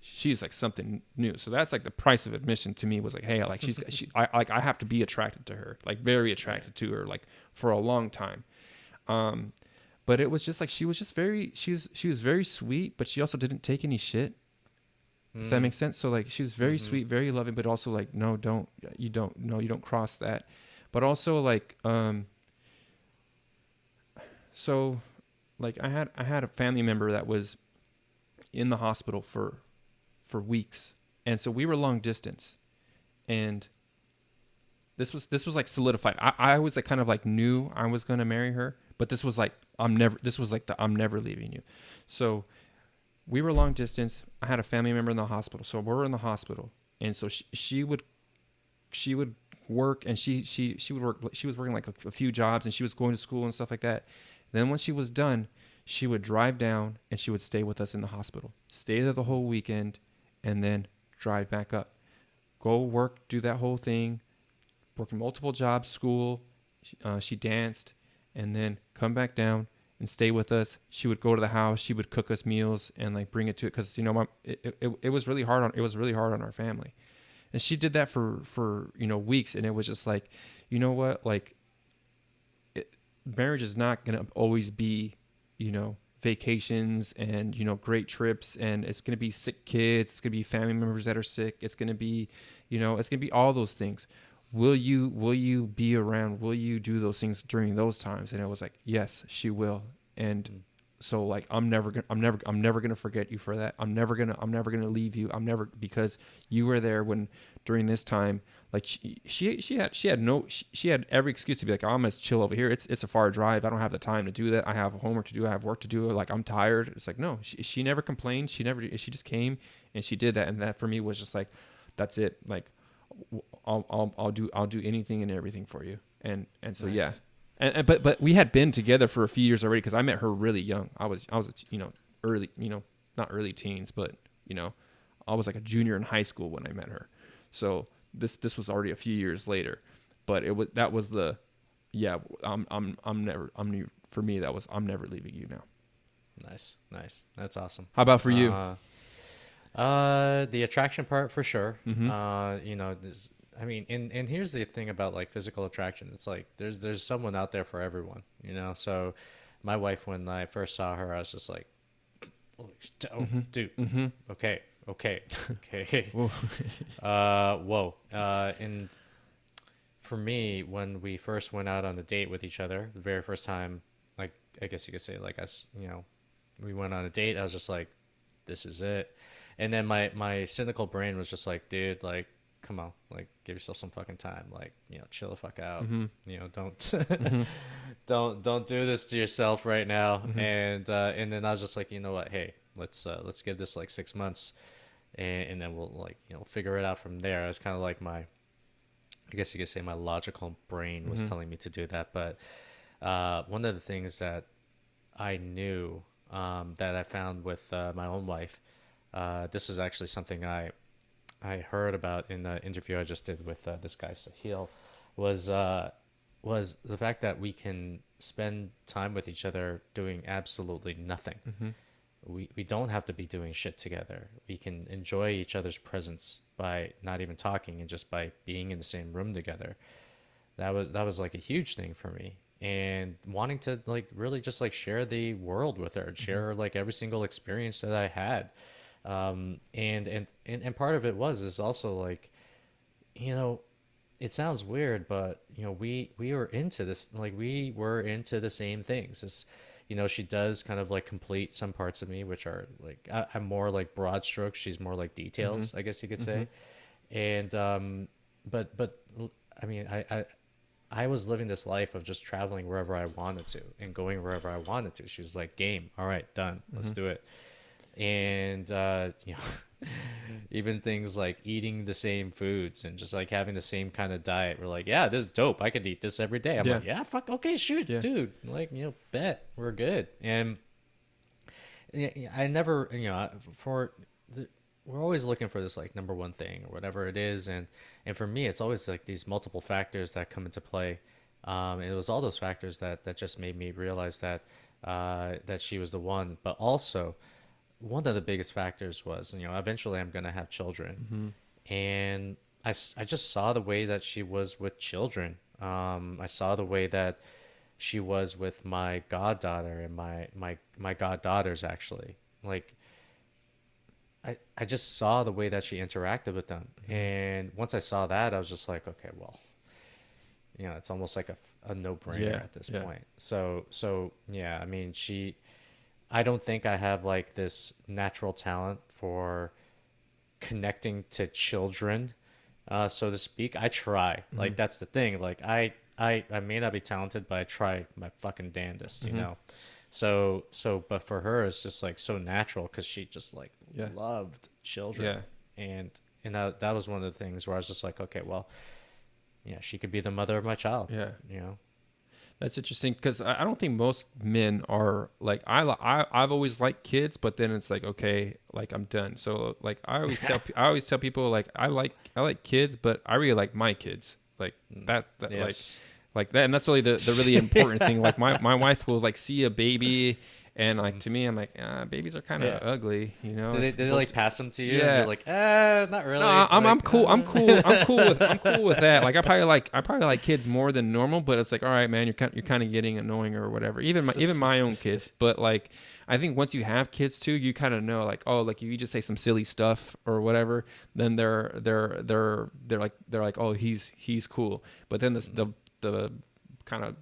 Speaker 1: she's like something new. So that's like the price of admission to me, was like, hey, like I have to be attracted to her, like very
Speaker 2: Right.
Speaker 1: attracted to her, like for a long time. um but it was just like, she was very sweet, but she also didn't take any shit, if that
Speaker 2: Mm.
Speaker 1: makes sense. So like, she was very
Speaker 2: Mm-hmm.
Speaker 1: sweet, very loving, but also like, no, you don't cross that. But also like, so like, I had a family member that was in the hospital for weeks, and so we were long distance, and this was like solidified. I was like, kind of like, knew I was gonna marry her, but this was like, I'm never leaving you. So we were long distance. I had a family member in the hospital, so we're in the hospital, and so she would work, and she would work. She was working like a few jobs, and she was going to school and stuff like that. Then when she was done, she would drive down and she would stay with us in the hospital, stay there the whole weekend, and then drive back up, go work, do that whole thing, working multiple jobs, school. She danced, and then come back down and stay with us. She would go to the house. She would cook us meals and like bring it to it, because it was really hard on our family. And she did that for weeks, and it was just like, you know what, like, marriage is not going to always be, vacations and, great trips, and it's going to be sick kids, it's going to be family members that are sick, it's going to be, it's going to be all those things. Will you be around, will you do those things during those times? And it was like, yes, she will. And
Speaker 2: Mm.
Speaker 1: so like, I'm never gonna forget you for that. I'm never gonna leave you. I'm never, because you were there when, during this time, like, she had every excuse to be like, oh, I'm gonna chill over here. It's a far drive. I don't have the time to do that. I have homework to do. I have work to do. Like, I'm tired. It's like, no, she never complained. She just came and she did that. And that for me was just like, that's it. Like, I'll do anything and everything for you. And so, yeah.
Speaker 2: Nice.
Speaker 1: But we had been together for a few years already, because I met her really young. I was early, not early teens, but I was like a junior in high school when I met her. So this was already a few years later, but that was the, yeah. I'm never, for me, that was, I'm never leaving you now.
Speaker 2: Nice. Nice. That's awesome.
Speaker 1: How about for you?
Speaker 2: The attraction part for sure.
Speaker 1: Mm-hmm.
Speaker 2: You know, this. I mean, and here's the thing about like physical attraction. It's like there's someone out there for everyone, you know. So my wife, when I first saw her, I was just like, oh,
Speaker 1: Mm-hmm.
Speaker 2: dude,
Speaker 1: Mm-hmm.
Speaker 2: okay, okay, okay,
Speaker 1: Whoa.
Speaker 2: whoa. And for me, when we first went out on a date with each other, the very first time, like I guess you could say, like us, you know, we went on a date. I was just like, this is it. And then my cynical brain was just like, dude, like, come on, like, give yourself some fucking time, like, you know, chill the fuck out,
Speaker 1: Mm-hmm.
Speaker 2: you know, don't
Speaker 1: Mm-hmm.
Speaker 2: don't do this to yourself right now.
Speaker 1: Mm-hmm.
Speaker 2: And then I was just like, you know what, hey, let's give this like 6 months, and then we'll like, you know, figure it out from there. It's kind of like my, I guess you could say my logical brain was
Speaker 1: Mm-hmm.
Speaker 2: telling me to do that. But one of the things that I knew, that I found with my own wife, this is actually something I heard about in the interview I just did with this guy Sahil, was was the fact that we can spend time with each other doing absolutely nothing.
Speaker 1: Mm-hmm.
Speaker 2: We don't have to be doing shit together. We can enjoy each other's presence by not even talking and just by being in the same room together. That was like a huge thing for me, and wanting to like really just like share the world with her and
Speaker 1: Mm-hmm.
Speaker 2: share like every single experience that I had. And part of it was is also like, you know, it sounds weird, but you know, we were into this, like we were into the same things. It's, you know, she does kind of like complete some parts of me, which are like I'm more like broad strokes. She's more like
Speaker 1: Mm-hmm.
Speaker 2: details, I guess you could
Speaker 1: Mm-hmm.
Speaker 2: say. And I mean, I was living this life of just traveling wherever I wanted to and going wherever I wanted to. She was like, game, all right, done, let's
Speaker 1: Mm-hmm.
Speaker 2: do it. And you know, even things like eating the same foods and just like having the same kind of diet, we're like, yeah, this is dope, I could eat this every day. I'm
Speaker 1: Yeah.
Speaker 2: like, yeah, fuck, okay, shoot,
Speaker 1: Yeah.
Speaker 2: dude, like, you know, bet we're good. And I never, you know, for the, we're always looking for this like number one thing or whatever it is. And for me, it's always like these multiple factors that come into play. And it was all those factors that just made me realize that that she was the one. But also, one of the biggest factors was, you know, eventually I'm going to have children.
Speaker 1: Mm-hmm.
Speaker 2: And I just saw the way that she was with children. I saw the way that she was with my goddaughter and my goddaughters, actually. Like, I just saw the way that she interacted with them.
Speaker 1: Mm-hmm.
Speaker 2: And once I saw that, I was just like, okay, well, you know, it's almost like a no-brainer
Speaker 1: Yeah.
Speaker 2: at this
Speaker 1: Yeah.
Speaker 2: point. So yeah, I mean, I don't think I have like this natural talent for connecting to children, so to speak. I try.
Speaker 1: Mm-hmm.
Speaker 2: Like that's the thing. Like I may not be talented, but I try my fucking damnedest, you
Speaker 1: Mm-hmm.
Speaker 2: know. But for her, it's just like so natural because she just like
Speaker 1: Yeah.
Speaker 2: loved children,
Speaker 1: Yeah.
Speaker 2: and that was one of the things where I was just like, okay, well, yeah, she could be the mother of my child,
Speaker 1: Yeah.
Speaker 2: you know.
Speaker 1: That's interesting because I don't think most men are like I've always liked kids, but then it's like okay, like I'm done. So like I always tell people like I like kids, but I really like my kids like that
Speaker 2: Yes.
Speaker 1: like that, and that's really the really important thing. Like my wife will like see a baby, and like to me I'm like babies are kind of
Speaker 2: Yeah.
Speaker 1: ugly, you know.
Speaker 2: Did they like pass them to you and
Speaker 1: Yeah.
Speaker 2: you're like, not really.
Speaker 1: No, I'm
Speaker 2: Like,
Speaker 1: cool. I'm cool with that. Like I probably like kids more than normal, but it's like all right, man, you're kind of getting annoying or whatever. Even my own kids, but like I think once you have kids too, you kind of know like oh like if you just say some silly stuff or whatever, then they're like oh he's cool. But then the kind of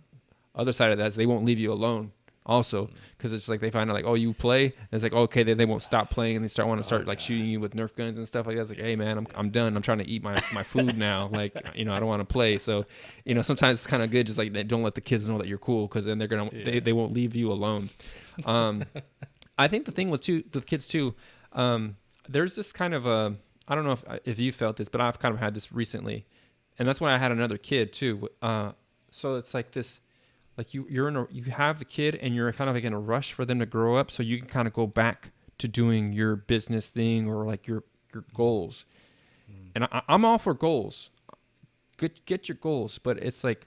Speaker 1: other side of that is they won't leave you alone also because it's like they find out like oh you play and it's like okay they won't stop playing and they start like shooting you with Nerf guns and stuff like that. It's like hey man I'm done, I'm trying to eat my food now, like you know I don't want to play. So you know sometimes it's kind of good just like don't let the kids know that you're cool because then they won't leave you alone. I think the thing with kids too, there's this kind of a I don't know if you felt this, but I've kind of had this recently, and that's when I had another kid too. So it's like this, like you have the kid and you're kind of like in a rush for them to grow up, so you can kind of go back to doing your business thing or like your goals. And I'm all for goals. Get your goals, but it's like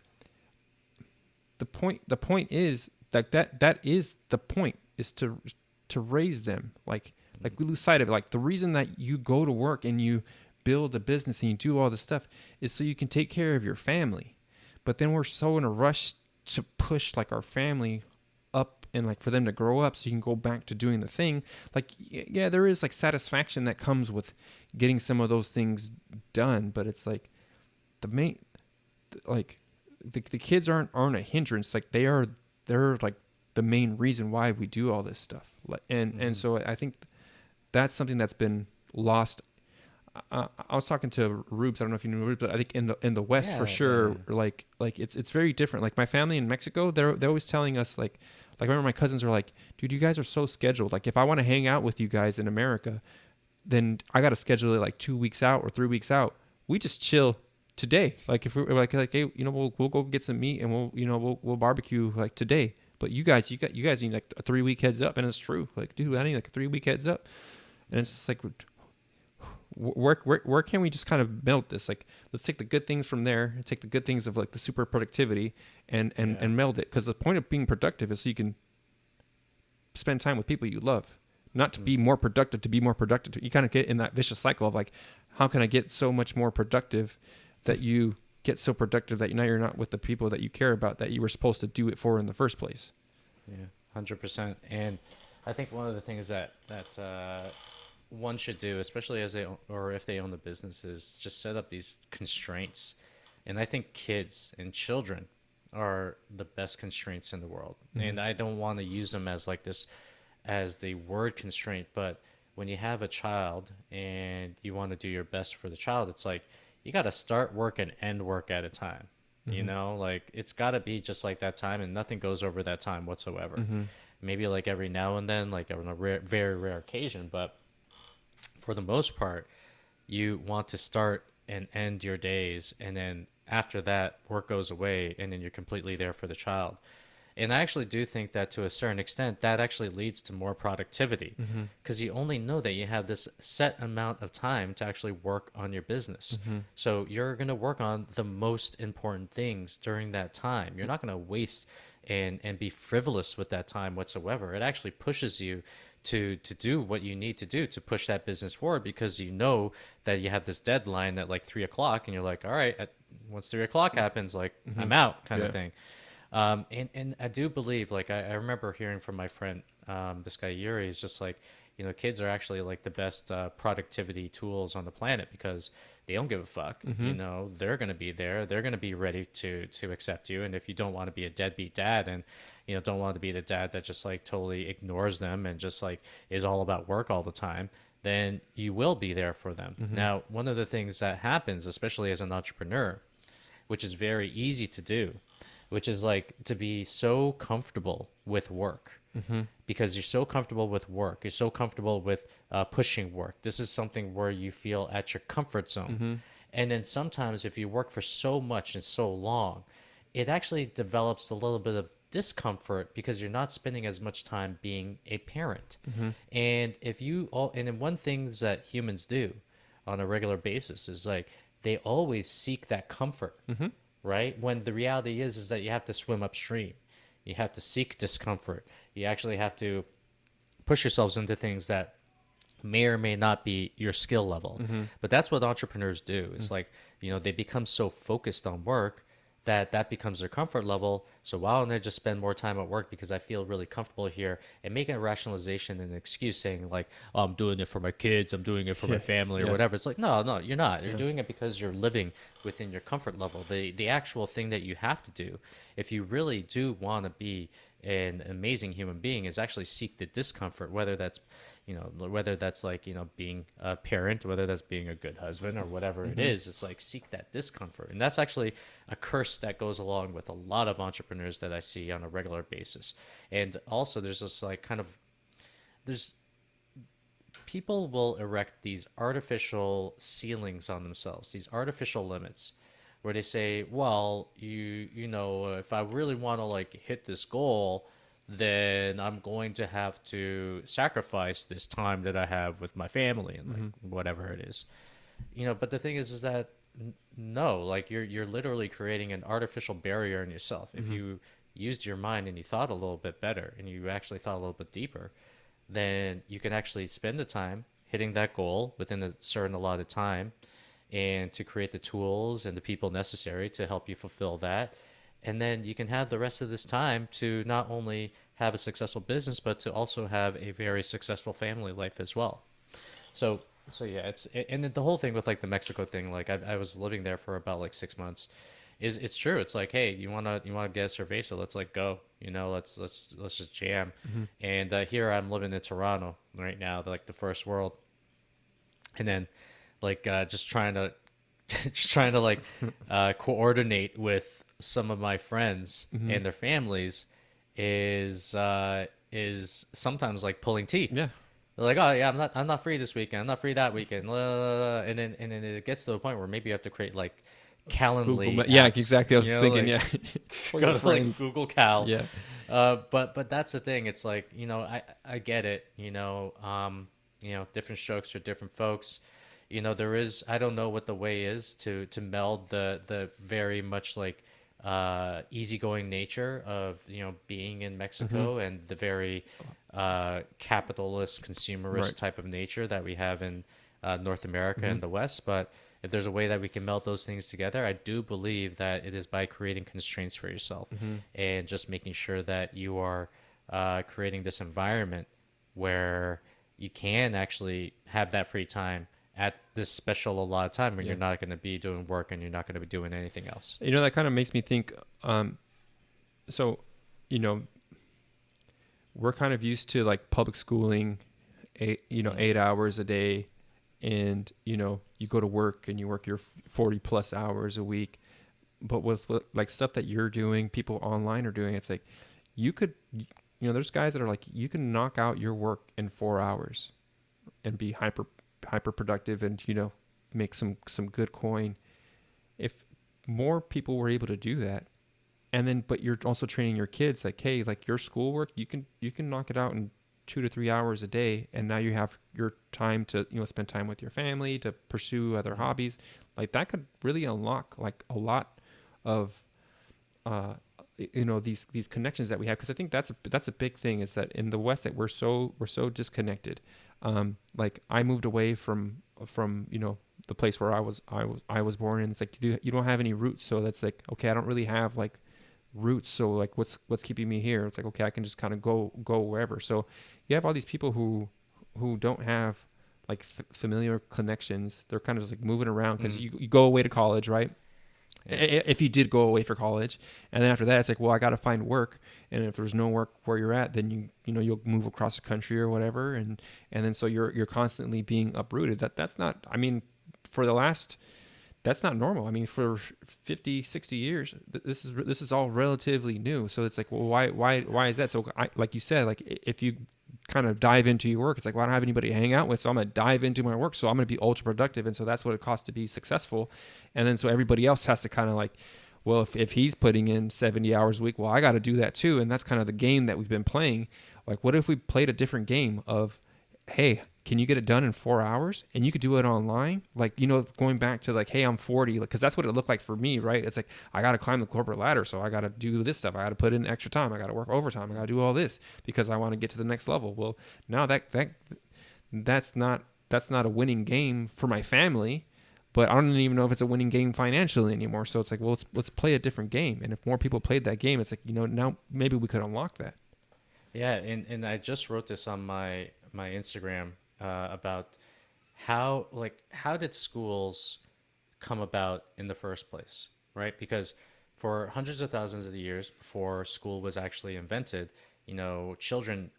Speaker 1: the point is like that is the point is to raise them. Like we lose sight of it. Like the reason that you go to work and you build a business and you do all this stuff is so you can take care of your family. But then we're so in a rush to push like our family up and like for them to grow up so you can go back to doing the thing. Like, yeah, there is like satisfaction that comes with getting some of those things done, but it's like the main, like the kids aren't a hindrance. Like they're like the main reason why we do all this stuff. And so I think that's something that's been lost. I was talking to Rubes. I don't know if you knew Rubes, but I think in the West for sure, like it's very different. Like my family in Mexico, they're always telling us like I remember my cousins were like, dude, you guys are so scheduled. Like if I want to hang out with you guys in America, then I got to schedule it like 2 weeks out or 3 weeks out. We just chill today. Like if we're like hey, you know, we'll go get some meat and we'll barbecue like today. But you guys need like a 3 week heads up, and it's true. Like, dude, I need like a 3 week heads up, and it's just like, where can we just kind of meld this? Like, let's take the good things from there and take the good things of like the super productivity and meld it. Because the point of being productive is so you can spend time with people you love, not to be more productive. To be more productive, you kind of get in that vicious cycle of like, how can I get so much more productive that you get so productive that now you're not with the people that you care about that you were supposed to do it for in the first place.
Speaker 2: Yeah, 100%. And I think one of the things that one should do, especially as if they own the business, is just set up these constraints. And I think kids and children are the best constraints in the world. Mm-hmm. And I don't want to use them as like this, as the word constraint, but when you have a child and you want to do your best for the child, it's like, you got to start work and end work at a time. Mm-hmm. You know, like it's got to be just like that time, and nothing goes over that time whatsoever. Mm-hmm. Maybe like every now and then, like on a very rare occasion, but for the most part, you want to start and end your days, and then after that, work goes away, and then you're completely there for the child. And I actually do think that to a certain extent, that actually leads to more productivity, because you only know that you have this set amount of time to actually work on your business. Mm-hmm. So you're going to work on the most important things during that time. You're not going to waste and be frivolous with that time whatsoever. It actually pushes you to do what you need to do to push that business forward, because you know that you have this deadline at like 3:00, and you're like, all right, once 3:00 happens, like I'm out kind of thing. And I do believe, like, I remember hearing from my friend, this guy Yuri, is just like, you know, kids are actually like the best productivity tools on the planet, because they don't give a fuck. Mm-hmm. You know, they're going to be there. They're going to be ready to accept you. And if you don't want to be a deadbeat dad, and, you know, don't want to be the dad that just like totally ignores them and just like is all about work all the time, then you will be there for them. Mm-hmm. Now, one of the things that happens, especially as an entrepreneur, which is very easy to do, which is like to be so comfortable with work. Mm-hmm. Because you're so comfortable with work. You're so comfortable with pushing work. This is something where you feel at your comfort zone. Mm-hmm. And then sometimes if you work for so much and so long, it actually develops a little bit of discomfort, because you're not spending as much time being a parent. Mm-hmm. And then one thing that humans do on a regular basis is like, they always seek that comfort. Mm-hmm. Right? When the reality is that you have to swim upstream. You have to seek discomfort. You actually have to push yourselves into things that may or may not be your skill level. Mm-hmm. But that's what entrepreneurs do. It's like, you know, they become so focused on work that becomes their comfort level. So why don't I just spend more time at work because I feel really comfortable here, and make a rationalization and an excuse saying like, oh, I'm doing it for my kids, I'm doing it for my family or whatever. It's like, no, you're not. You're doing it because you're living within your comfort level. The actual thing that you have to do, if you really do want to be an amazing human being, is actually seek the discomfort, whether that's like, you know, being a parent, whether that's being a good husband or whatever it is. It's like, seek that discomfort. And that's actually a curse that goes along with a lot of entrepreneurs that I see on a regular basis. And also there's this like people will erect these artificial ceilings on themselves, these artificial limits, where they say, well, you know, if I really want to like hit this goal, then I'm going to have to sacrifice this time that I have with my family and like whatever it is, you know. But the thing is that no, like you're literally creating an artificial barrier in yourself. If you used your mind and you thought a little bit better and you actually thought a little bit deeper, then you can actually spend the time hitting that goal within a certain allotted time, and to create the tools and the people necessary to help you fulfill that. And then you can have the rest of this time to not only have a successful business, but to also have a very successful family life as well. So, so yeah, and the whole thing with like the Mexico thing, like I was living there for about like 6 months. Is it's true. It's like, hey, you wanna get a cerveza? Let's like go. Let's just jam.
Speaker 1: Mm-hmm.
Speaker 2: And here I'm living in Toronto right now, like the first world, and then like just trying to just trying to like coordinate with some of my friends
Speaker 1: Mm-hmm.
Speaker 2: and their families is sometimes like pulling teeth.
Speaker 1: Yeah.
Speaker 2: They're like, oh yeah, I'm not free this weekend. I'm not free that weekend. And then it gets to a point where maybe you have to create like Calendly
Speaker 1: Yeah,
Speaker 2: apps.
Speaker 1: exactly. I was thinking, yeah. For
Speaker 2: Go
Speaker 1: your
Speaker 2: to like
Speaker 1: friends.
Speaker 2: Google Cal.
Speaker 1: Yeah.
Speaker 2: But that's the thing. It's like, I get it. Different strokes for different folks. I don't know what the way is to meld the very much like easygoing nature of being in
Speaker 1: Mm-hmm.
Speaker 2: Mexico and the very capitalist consumerist
Speaker 1: Right.
Speaker 2: type of nature that we have in North America
Speaker 1: Mm-hmm.
Speaker 2: and the West. But if there's a way that we can meld those things together, I do believe that it is by creating constraints for yourself
Speaker 1: Mm-hmm.
Speaker 2: and just making sure that you are creating this environment where you can actually have that free time at this special allotted time when
Speaker 1: Yeah.
Speaker 2: you're not going to be doing work and you're not going to be doing anything else.
Speaker 1: That kind of makes me think. So, you know, we're kind of used to like public schooling, 8 hours a day, and you go to work and you work your 40 plus hours a week. But with like stuff that you're doing, people online are doing, it's like you could, there's guys that are like you can knock out your work in 4 hours and be hyper productive and make some good coin. If more people were able to do that, and then but you're also training your kids like, hey, like your schoolwork, you can knock it out in 2 to 3 hours a day, and now you have your time to spend time with your family, to pursue other hobbies. Like that could really unlock like a lot of these connections that we have, because I think that's a big thing, is that in the West that we're so disconnected. Like I moved away from the place where I was born, and it's like you don't have any roots, so that's like, okay, I don't really have like roots, so like what's keeping me here? It's like, okay, I can just kind of go wherever. So you have all these people who don't have like familiar connections. They're kind of just like moving around because you go away to college, right?
Speaker 2: Yeah.
Speaker 1: If you did go away for college, and then after that it's like, well, I got to find work, and if there's no work where you're at, then you'll move across the country or whatever, and then so you're constantly being uprooted. That's not, I mean, for the last, that's not normal. I mean, for 50, 60 years, this is all relatively new. So it's like, well, why is that? So like you said, like if you kind of dive into your work, it's like, well, I don't have anybody to hang out with, so I'm going to dive into my work. So I'm going to be ultra productive. And so that's what it costs to be successful. And then so everybody else has to kind of like, well, if he's putting in 70 hours a week, well, I got to do that too. And that's kind of the game that we've been playing. Like, what if we played a different game of, hey, can you get it done in 4 hours? And you could do it online. Like, going back to like, hey, I'm 40, because that's what it looked like for me, right? It's like, I got to climb the corporate ladder. So I got to do this stuff. I got to put in extra time. I got to work overtime. I got to do all this because I want to get to the next level. Well, now that's not a winning game for my family, but I don't even know if it's a winning game financially anymore. So it's like, well, let's play a different game. And if more people played that game, it's like, now maybe we could unlock that.
Speaker 2: Yeah, and I just wrote this on my Instagram about how did schools come about in the first place, right? Because for hundreds of thousands of years before school was actually invented, children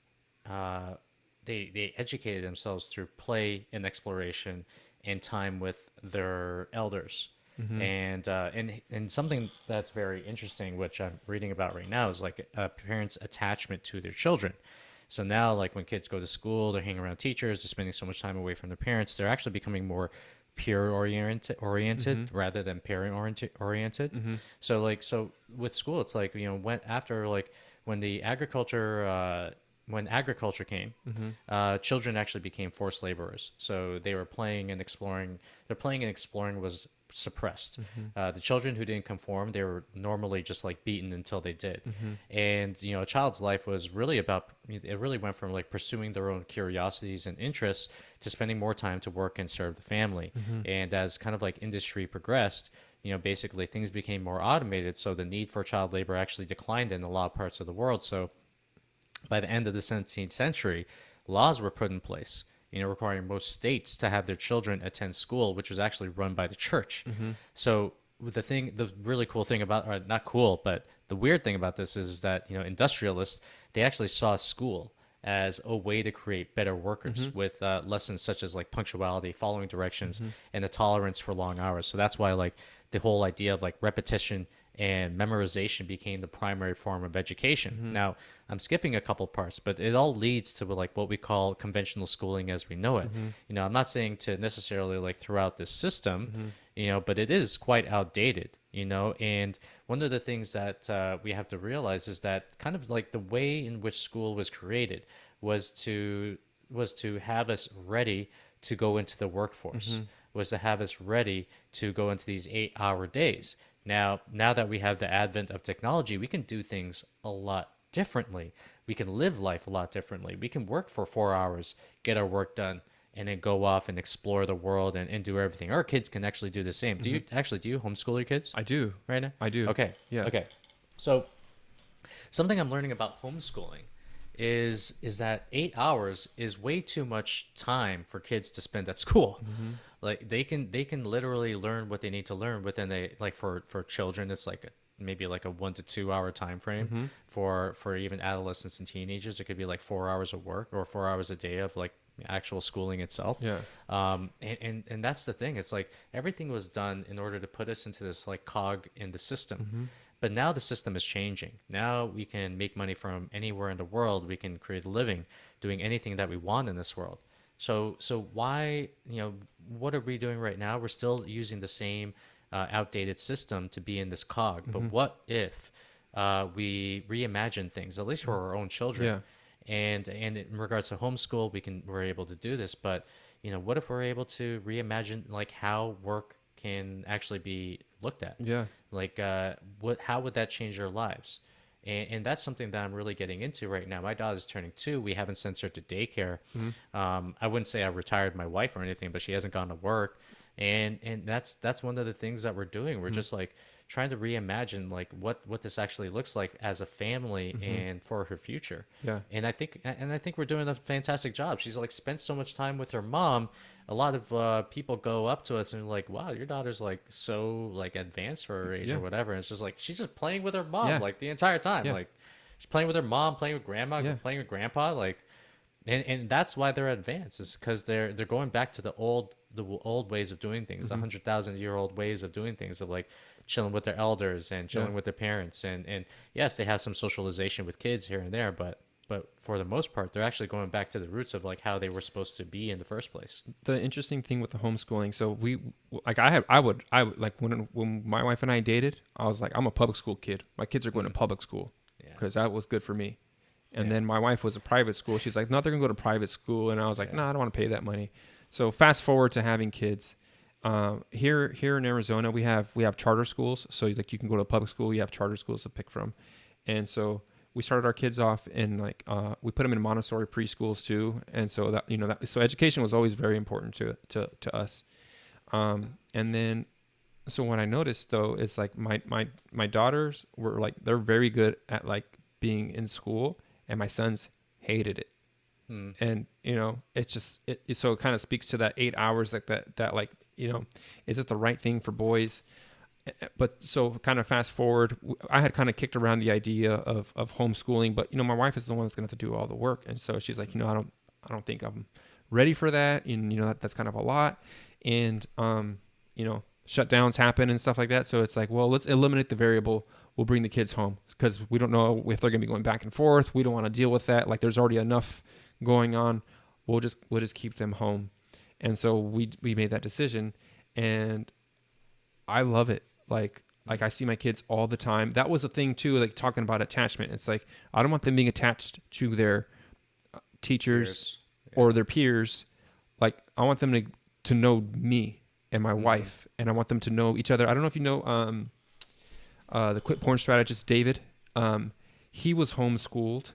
Speaker 2: they educated themselves through play and exploration and time with their elders.
Speaker 1: Mm-hmm.
Speaker 2: And something that's very interesting, which I'm reading about right now, is like a parent's attachment to their children. So now, like when kids go to school, they're hanging around teachers, they're spending so much time away from their parents. They're actually becoming more peer oriented
Speaker 1: Mm-hmm.
Speaker 2: rather than parent oriented.
Speaker 1: Mm-hmm.
Speaker 2: So with school, it's like when after like when the agriculture when agriculture came, children actually became forced laborers. So they were playing and exploring. Their playing and exploring was suppressed. The children who didn't conform, they were normally just like beaten until they did. And a child's life was really about, it really went from like pursuing their own curiosities and interests to spending more time to work and serve the family. And as kind of like industry progressed, basically things became more automated, so the need for child labor actually declined in a lot of parts of the world. So by the end of the 17th century, laws were put in place, requiring most states to have their children attend school, which was actually run by the church. So the really cool thing about, or not cool, but the weird thing about this is that, industrialists, they actually saw school as a way to create better workers with lessons such as like punctuality, following directions, and a tolerance for long hours. So that's why like the whole idea of like repetition and memorization became the primary form of education. Now, I'm skipping a couple parts, but it all leads to like what we call conventional schooling as we know it. I'm not saying to necessarily like throw out this system, but it is quite outdated, and one of the things that we have to realize is that kind of like the way in which school was created was to have us ready to go into the workforce, was to have us ready to go into these 8-hour days. Now that we have the advent of technology, we can do things a lot differently. We can live life a lot differently. We can work for 4 hours, get our work done, and then go off and explore the world and do everything. Our kids can actually do the same. Do you homeschool your kids?
Speaker 1: I do.
Speaker 2: Right now?
Speaker 1: I do.
Speaker 2: Okay.
Speaker 1: Yeah.
Speaker 2: Okay. So something I'm learning about homeschooling is that 8 hours is way too much time for kids to spend at school. Like they can literally learn what they need to learn within for children, it's like maybe like a 1 to 2 hour time frame. For even adolescents and teenagers, it could be like 4 hours of work or 4 hours a day of like actual schooling itself. And that's the thing, it's like everything was done in order to put us into this like cog in the system. But now the system is changing. Now we can make money from anywhere in the world. We can create a living doing anything that we want in this world. So why, what are we doing right now? We're still using the same outdated system to be in this cog. But what if we reimagine things, at least for our own children? And in regards to homeschool, we're able to do this. But what if we're able to reimagine like how work can actually be looked at? Like how would that change their lives? And that's something that I'm really getting into right now. My daughter's turning 2. We haven't sent her to daycare. I wouldn't say I retired my wife or anything, but she hasn't gone to work. And that's one of the things that we're doing. We're just like trying to reimagine like what this actually looks like as a family and for her future. And I think we're doing a fantastic job. She's like spent so much time with her mom. A lot of people go up to us and like, wow, your daughter's like so like advanced for her age or whatever. And it's just like she's just playing with her mom like the entire time. Like she's playing with her mom, playing with grandma, playing with grandpa. Like, and that's why they're advanced, is because they're going back to the old ways of doing things, the 100,000-year-old ways of doing things, of like chilling with their elders and chilling with their parents. And yes, they have some socialization with kids here and there, but for the most part, they're actually going back to the roots of like how they were supposed to be in the first place.
Speaker 1: The interesting thing with the homeschooling, so I would like when my wife and I dated, I was like, I'm a public school kid. My kids are going to public school because that was good for me. And then my wife was a private school. She's like, no, they're gonna go to private school. And I was like, no, I don't want to pay that money. So fast forward to having kids. Here in Arizona, we have charter schools. So like you can go to a public school, you have charter schools to pick from. And so we started our kids off in like we put them in Montessori preschools too. And so that so education was always very important to us. And then so what I noticed though is like my daughters were like, they're very good at like being in school, and my sons hated it. And it's just so it kind of speaks to that 8 hours, like that like, is it the right thing for boys? But so kind of fast forward, I had kind of kicked around the idea of homeschooling, but my wife is the one that's gonna have to do all the work. And so she's like, I don't think I'm ready for that. And that's kind of a lot. And shutdowns happen and stuff like that. So it's like, well, let's eliminate the variable. We'll bring the kids home because we don't know if they're gonna be going back and forth. We don't want to deal with that. Like there's already enough going on. We'll just keep them home. And so we made that decision, and I love it. Like I see my kids all the time. That was the thing too, like talking about attachment. It's like, I don't want them being attached to their teachers or their peers. Like I want them to know me and my wife, and I want them to know each other. I don't know if you know the quit porn strategist David. He was homeschooled,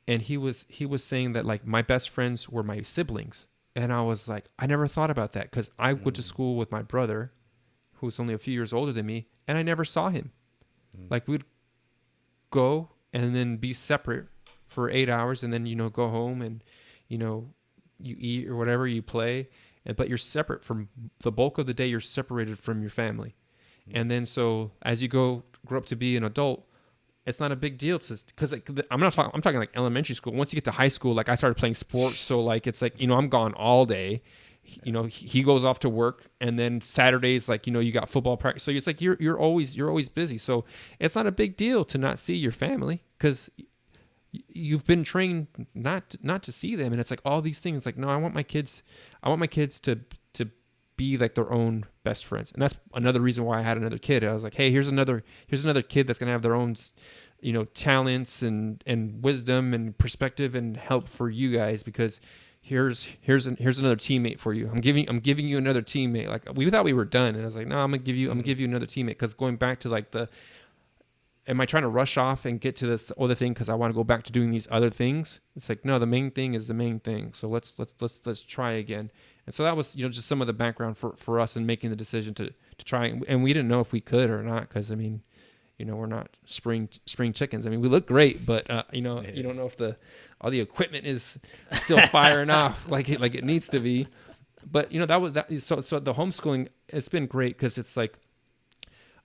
Speaker 1: and he was saying that like my best friends were my siblings, and I was like, I never thought about that because I went to school with my brother, who was only a few years older than me, and I never saw him. Like we'd go and then be separate for 8 hours, and then go home and you eat or whatever, you play, but you're separate from the bulk of the day. You're separated from your family. And then so as you grow up to be an adult, it's not a big deal because I'm talking like elementary school. Once you get to high school, like I started playing sports, so like it's like I'm gone all day. He goes off to work, and then Saturdays, like you got football practice. So it's like you're always busy. So it's not a big deal to not see your family because you've been trained not to see them. And it's like all these things. Like no, I want my kids to be like their own best friends. And that's another reason why I had another kid. I was like, hey, here's another kid that's gonna have their own talents and wisdom and perspective and help for you guys, because here's another teammate for you. I'm giving you another teammate. Like we thought we were done, and I was like, no, I'm gonna give you another teammate. Because going back to like am I trying to rush off and get to this other thing because I want to go back to doing these other things? It's like, no, the main thing is the main thing. So let's try again. And so that was just some of the background for us in making the decision to try. And we didn't know if we could or not, because I mean, we're not spring chickens. I mean, we look great, but you don't know if all the equipment is still firing off like it needs to be. But that was that. So the homeschooling, it's been great because it's like,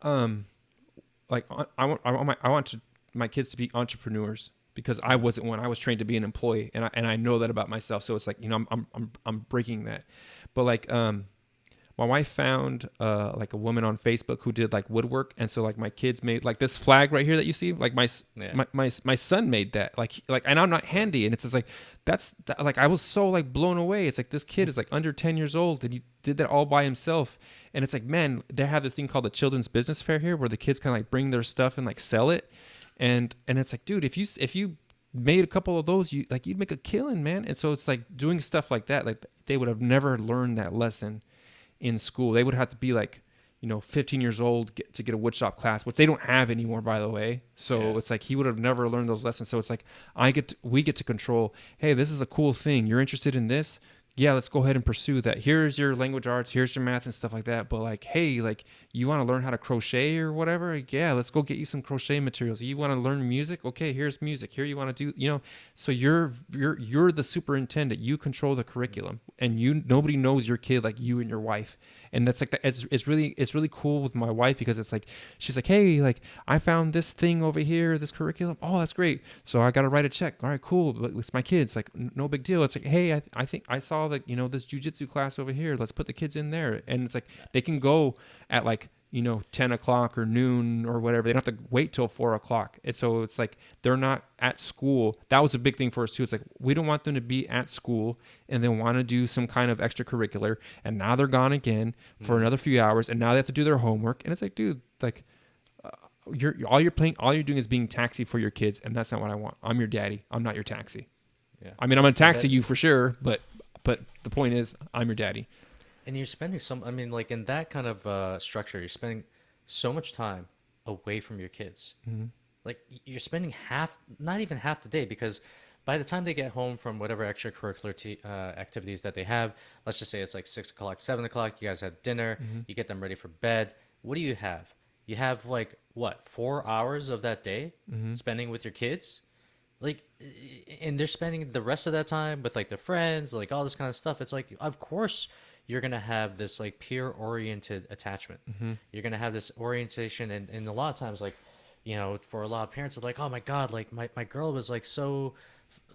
Speaker 1: like I want my kids to be entrepreneurs, because I wasn't one. I was trained to be an employee, and I know that about myself. So it's like I'm breaking that. But like my wife found like a woman on Facebook who did like woodwork, and so like my kids made like this flag right here that you see. Like my son made that. Like and I'm not handy, and it's just like like I was so like blown away. It's like this kid is like under 10 years old, and he did that all by himself. And it's like, man, they have this thing called the Children's Business Fair here, where the kids kind of like bring their stuff and like sell it. And it's like, dude, if you made a couple of those, you'd make a killing, man. And so it's like doing stuff like that. Like they would have never learned that lesson in school. They would have to be like, 15 years old to get a woodshop class, which they don't have anymore, by the way. So it's like he would have never learned those lessons. So it's like we get to control. Hey, this is a cool thing. You're interested in this? Yeah, let's go ahead and pursue that. Here's your language arts, here's your math and stuff like that. But like, hey, like you want to learn how to crochet or whatever? Yeah, let's go get you some crochet materials. You want to learn music? Okay, here's music. Here you want to do, so you're the superintendent. You control the curriculum, and nobody knows your kid like you and your wife. And that's like it's really cool with my wife, because it's like she's like, hey, like I found this thing over here, this curriculum. Oh, that's great. So I got to write a check. All right, cool. But it's my kids. Like no big deal. It's like, hey, I think I saw that this jujitsu class over here. Let's put the kids in there. And it's like they can go at like 10 o'clock or noon or whatever. They don't have to wait till 4 o'clock. And so it's like they're not at school. That was a big thing for us too. It's like we don't want them to be at school and they want to do some kind of extracurricular, and now they're gone again for another few hours, and now they have to do their homework. And it's like, dude, like all you're doing is being taxi for your kids, and that's not what I want. I'm your daddy. I'm not your taxi. Yeah. I mean, I'm gonna taxi you for sure, but the point is, I'm your daddy.
Speaker 2: And you're spending like in that kind of structure, you're spending so much time away from your kids. Mm-hmm. Like you're spending not even half the day, because by the time they get home from whatever extracurricular activities that they have, let's just say it's like 6 o'clock, 7 o'clock, you guys have dinner, you get them ready for bed. What do you have? You have like, what, 4 hours of that day spending with your kids? Like, and they're spending the rest of that time with like their friends, like all this kind of stuff. It's like, of course, you're going to have this like peer oriented attachment. You're going to have this orientation. And a lot of times, like, for a lot of parents are like, oh my God, like my girl was like so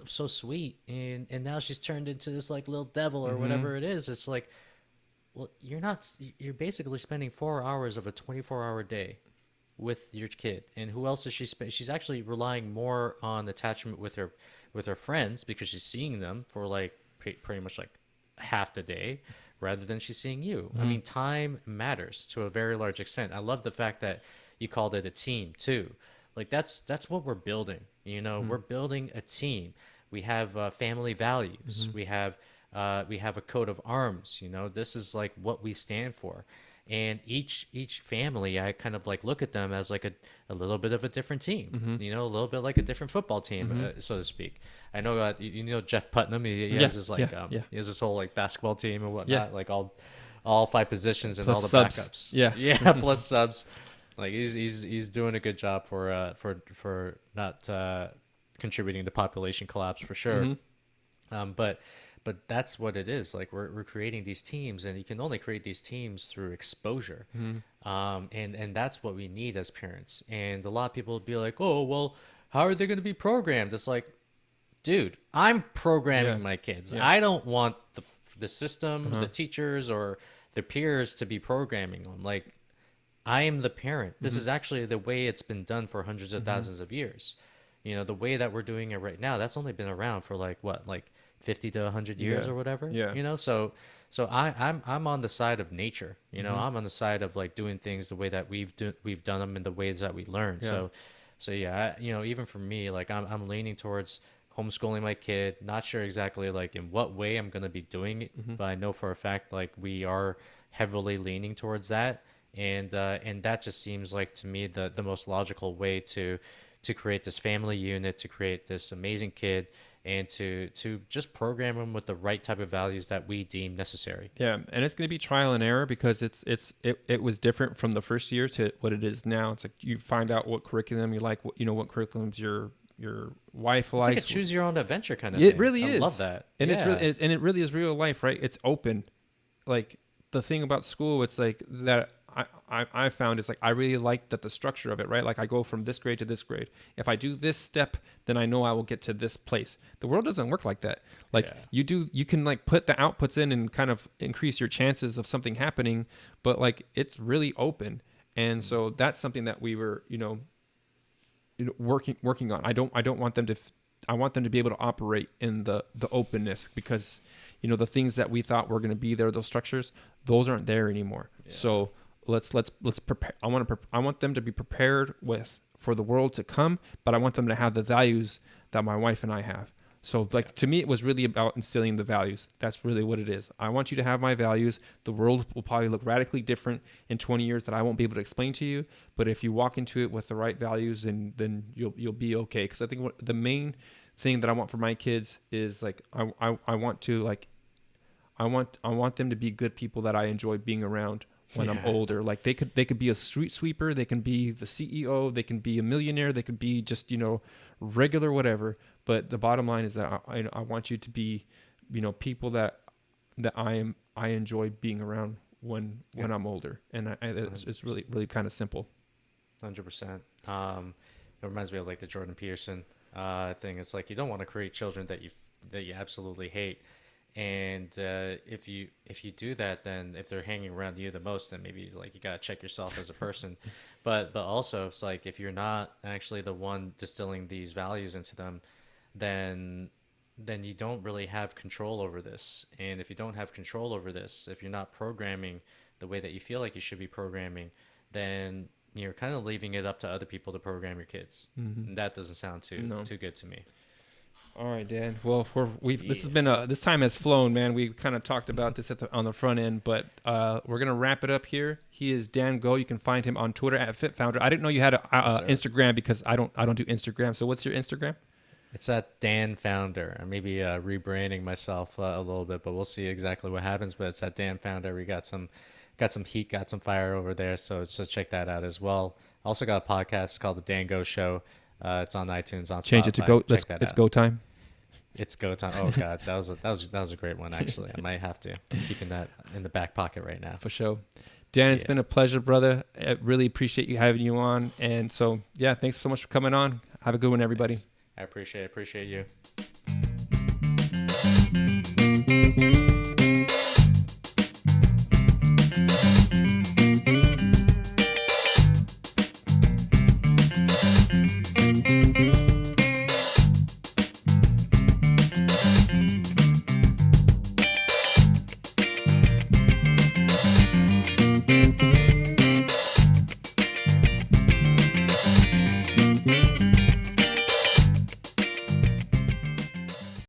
Speaker 2: sweet. And now she's turned into this like little devil or whatever it is. It's like, well, you're basically spending 4 hours of a 24-hour day with your kid. And who else is she she's actually relying more on attachment with her friends, because she's seeing them for like pretty much like half the day, rather than she's seeing you. I mean, time matters to a very large extent. I love the fact that you called it a team too. Like that's what we're building. We're building a team. We have family values. We have we have a coat of arms. You know, this is like what we stand for. And each family, I kind of like look at them as like a little bit of a different team, you know, a little bit like a different football team, so to speak. I know you know Jeff Putnam. He has this like he has this whole like basketball team and whatnot, like all 5 positions and
Speaker 1: Plus
Speaker 2: all the
Speaker 1: subs.
Speaker 2: backups.
Speaker 1: Yeah.
Speaker 2: Plus subs. Like he's doing a good job for not contributing to population collapse for sure. But that's what it is. Like we're creating these teams, and you can only create these teams through exposure. And that's what we need as parents. And a lot of people will be like, oh, well, how are they going to be programmed? It's like, dude, I'm programming my kids. I don't want the system, the teachers, or the peers to be programming them. Like, I am the parent. This is actually the way it's been done for hundreds of thousands of years. You know, the way that we're doing it right now, that's only been around for like 50 to 100 years or whatever. You know, so I'm on the side of nature. You know, I'm on the side of like doing things the way that we've done them in the ways that we learn. So you know, even for me, like I'm leaning towards homeschooling my kid. Not sure exactly like in what way I'm gonna be doing it, but I know for a fact like we are heavily leaning towards that, and that just seems like to me the most logical way to create this family unit, to create this amazing kid, and to just program them with the right type of values that we deem necessary.
Speaker 1: Yeah, and it's going to be trial and error because it was different from the first year to what it is now. It's like you find out what curriculum you like, what what curriculums your wife likes.
Speaker 2: It's like a choose your own adventure kind of
Speaker 1: thing.
Speaker 2: It
Speaker 1: really is.
Speaker 2: I love that.
Speaker 1: And it really is real life, right? It's open. Like the thing about school, it's like that I found is like I really like that the structure of it, right? Like I go from this grade to this grade. If I do this step, then I know I will get to this place. The world doesn't work like that. Like you can like put the outputs in and kind of increase your chances of something happening, but like it's really open. And so that's something that we were, working on. I don't want them to I want them to be able to operate in the openness because the things that we thought were going to be there, those structures, those aren't there anymore. So let's prepare. I want them to be prepared for the world to come, but I want them to have the values that my wife and I have. So to me, it was really about instilling the values. That's really what it is. I want you to have my values. The world will probably look radically different in 20 years that I won't be able to explain to you. But if you walk into it with the right values, then you'll be okay. Because I think the main thing that I want for my kids is like I want them to be good people that I enjoy being around when I'm older. Like they could be a street sweeper, they can be the CEO, they can be a millionaire, they could be just regular whatever. But the bottom line is that I want you to be people that I enjoy being around when I'm older, and it's really kind of simple.
Speaker 2: 100%. It reminds me of like the Jordan Peterson thing. It's like you don't want to create children that you absolutely hate. And if you do that, then if they're hanging around you the most, then maybe like you gotta check yourself as a person. but also it's like if you're not actually the one distilling these values into them, then you don't really have control over this. And if you don't have control over this, if you're not programming the way that you feel like you should be programming, then you're kind of leaving it up to other people to program your kids. And that doesn't sound too good to me.
Speaker 1: All right, Dan. Well, this has been this time has flown, man. We kind of talked about this on the front end, but we're gonna wrap it up here. He is Dan Go. You can find him on Twitter at FitFounder. I didn't know you had an Instagram because I don't do Instagram. So what's your Instagram?
Speaker 2: It's at Dan Founder. I may be rebranding myself a little bit, but we'll see exactly what happens. But it's at Dan Founder. We got some heat, got some fire over there. So check that out as well. Also got a podcast called The Dan Go Show. It's on iTunes, on Spotify.
Speaker 1: Change it to Go. It's Go Time.
Speaker 2: It's Go Time. Oh God, that was a great one. Actually, I might have to. I'm keeping that in the back pocket right now.
Speaker 1: For sure. Dan, it's been a pleasure, brother. I really appreciate having you on. And so, thanks so much for coming on. Have a good one, everybody.
Speaker 2: Thanks. I appreciate you.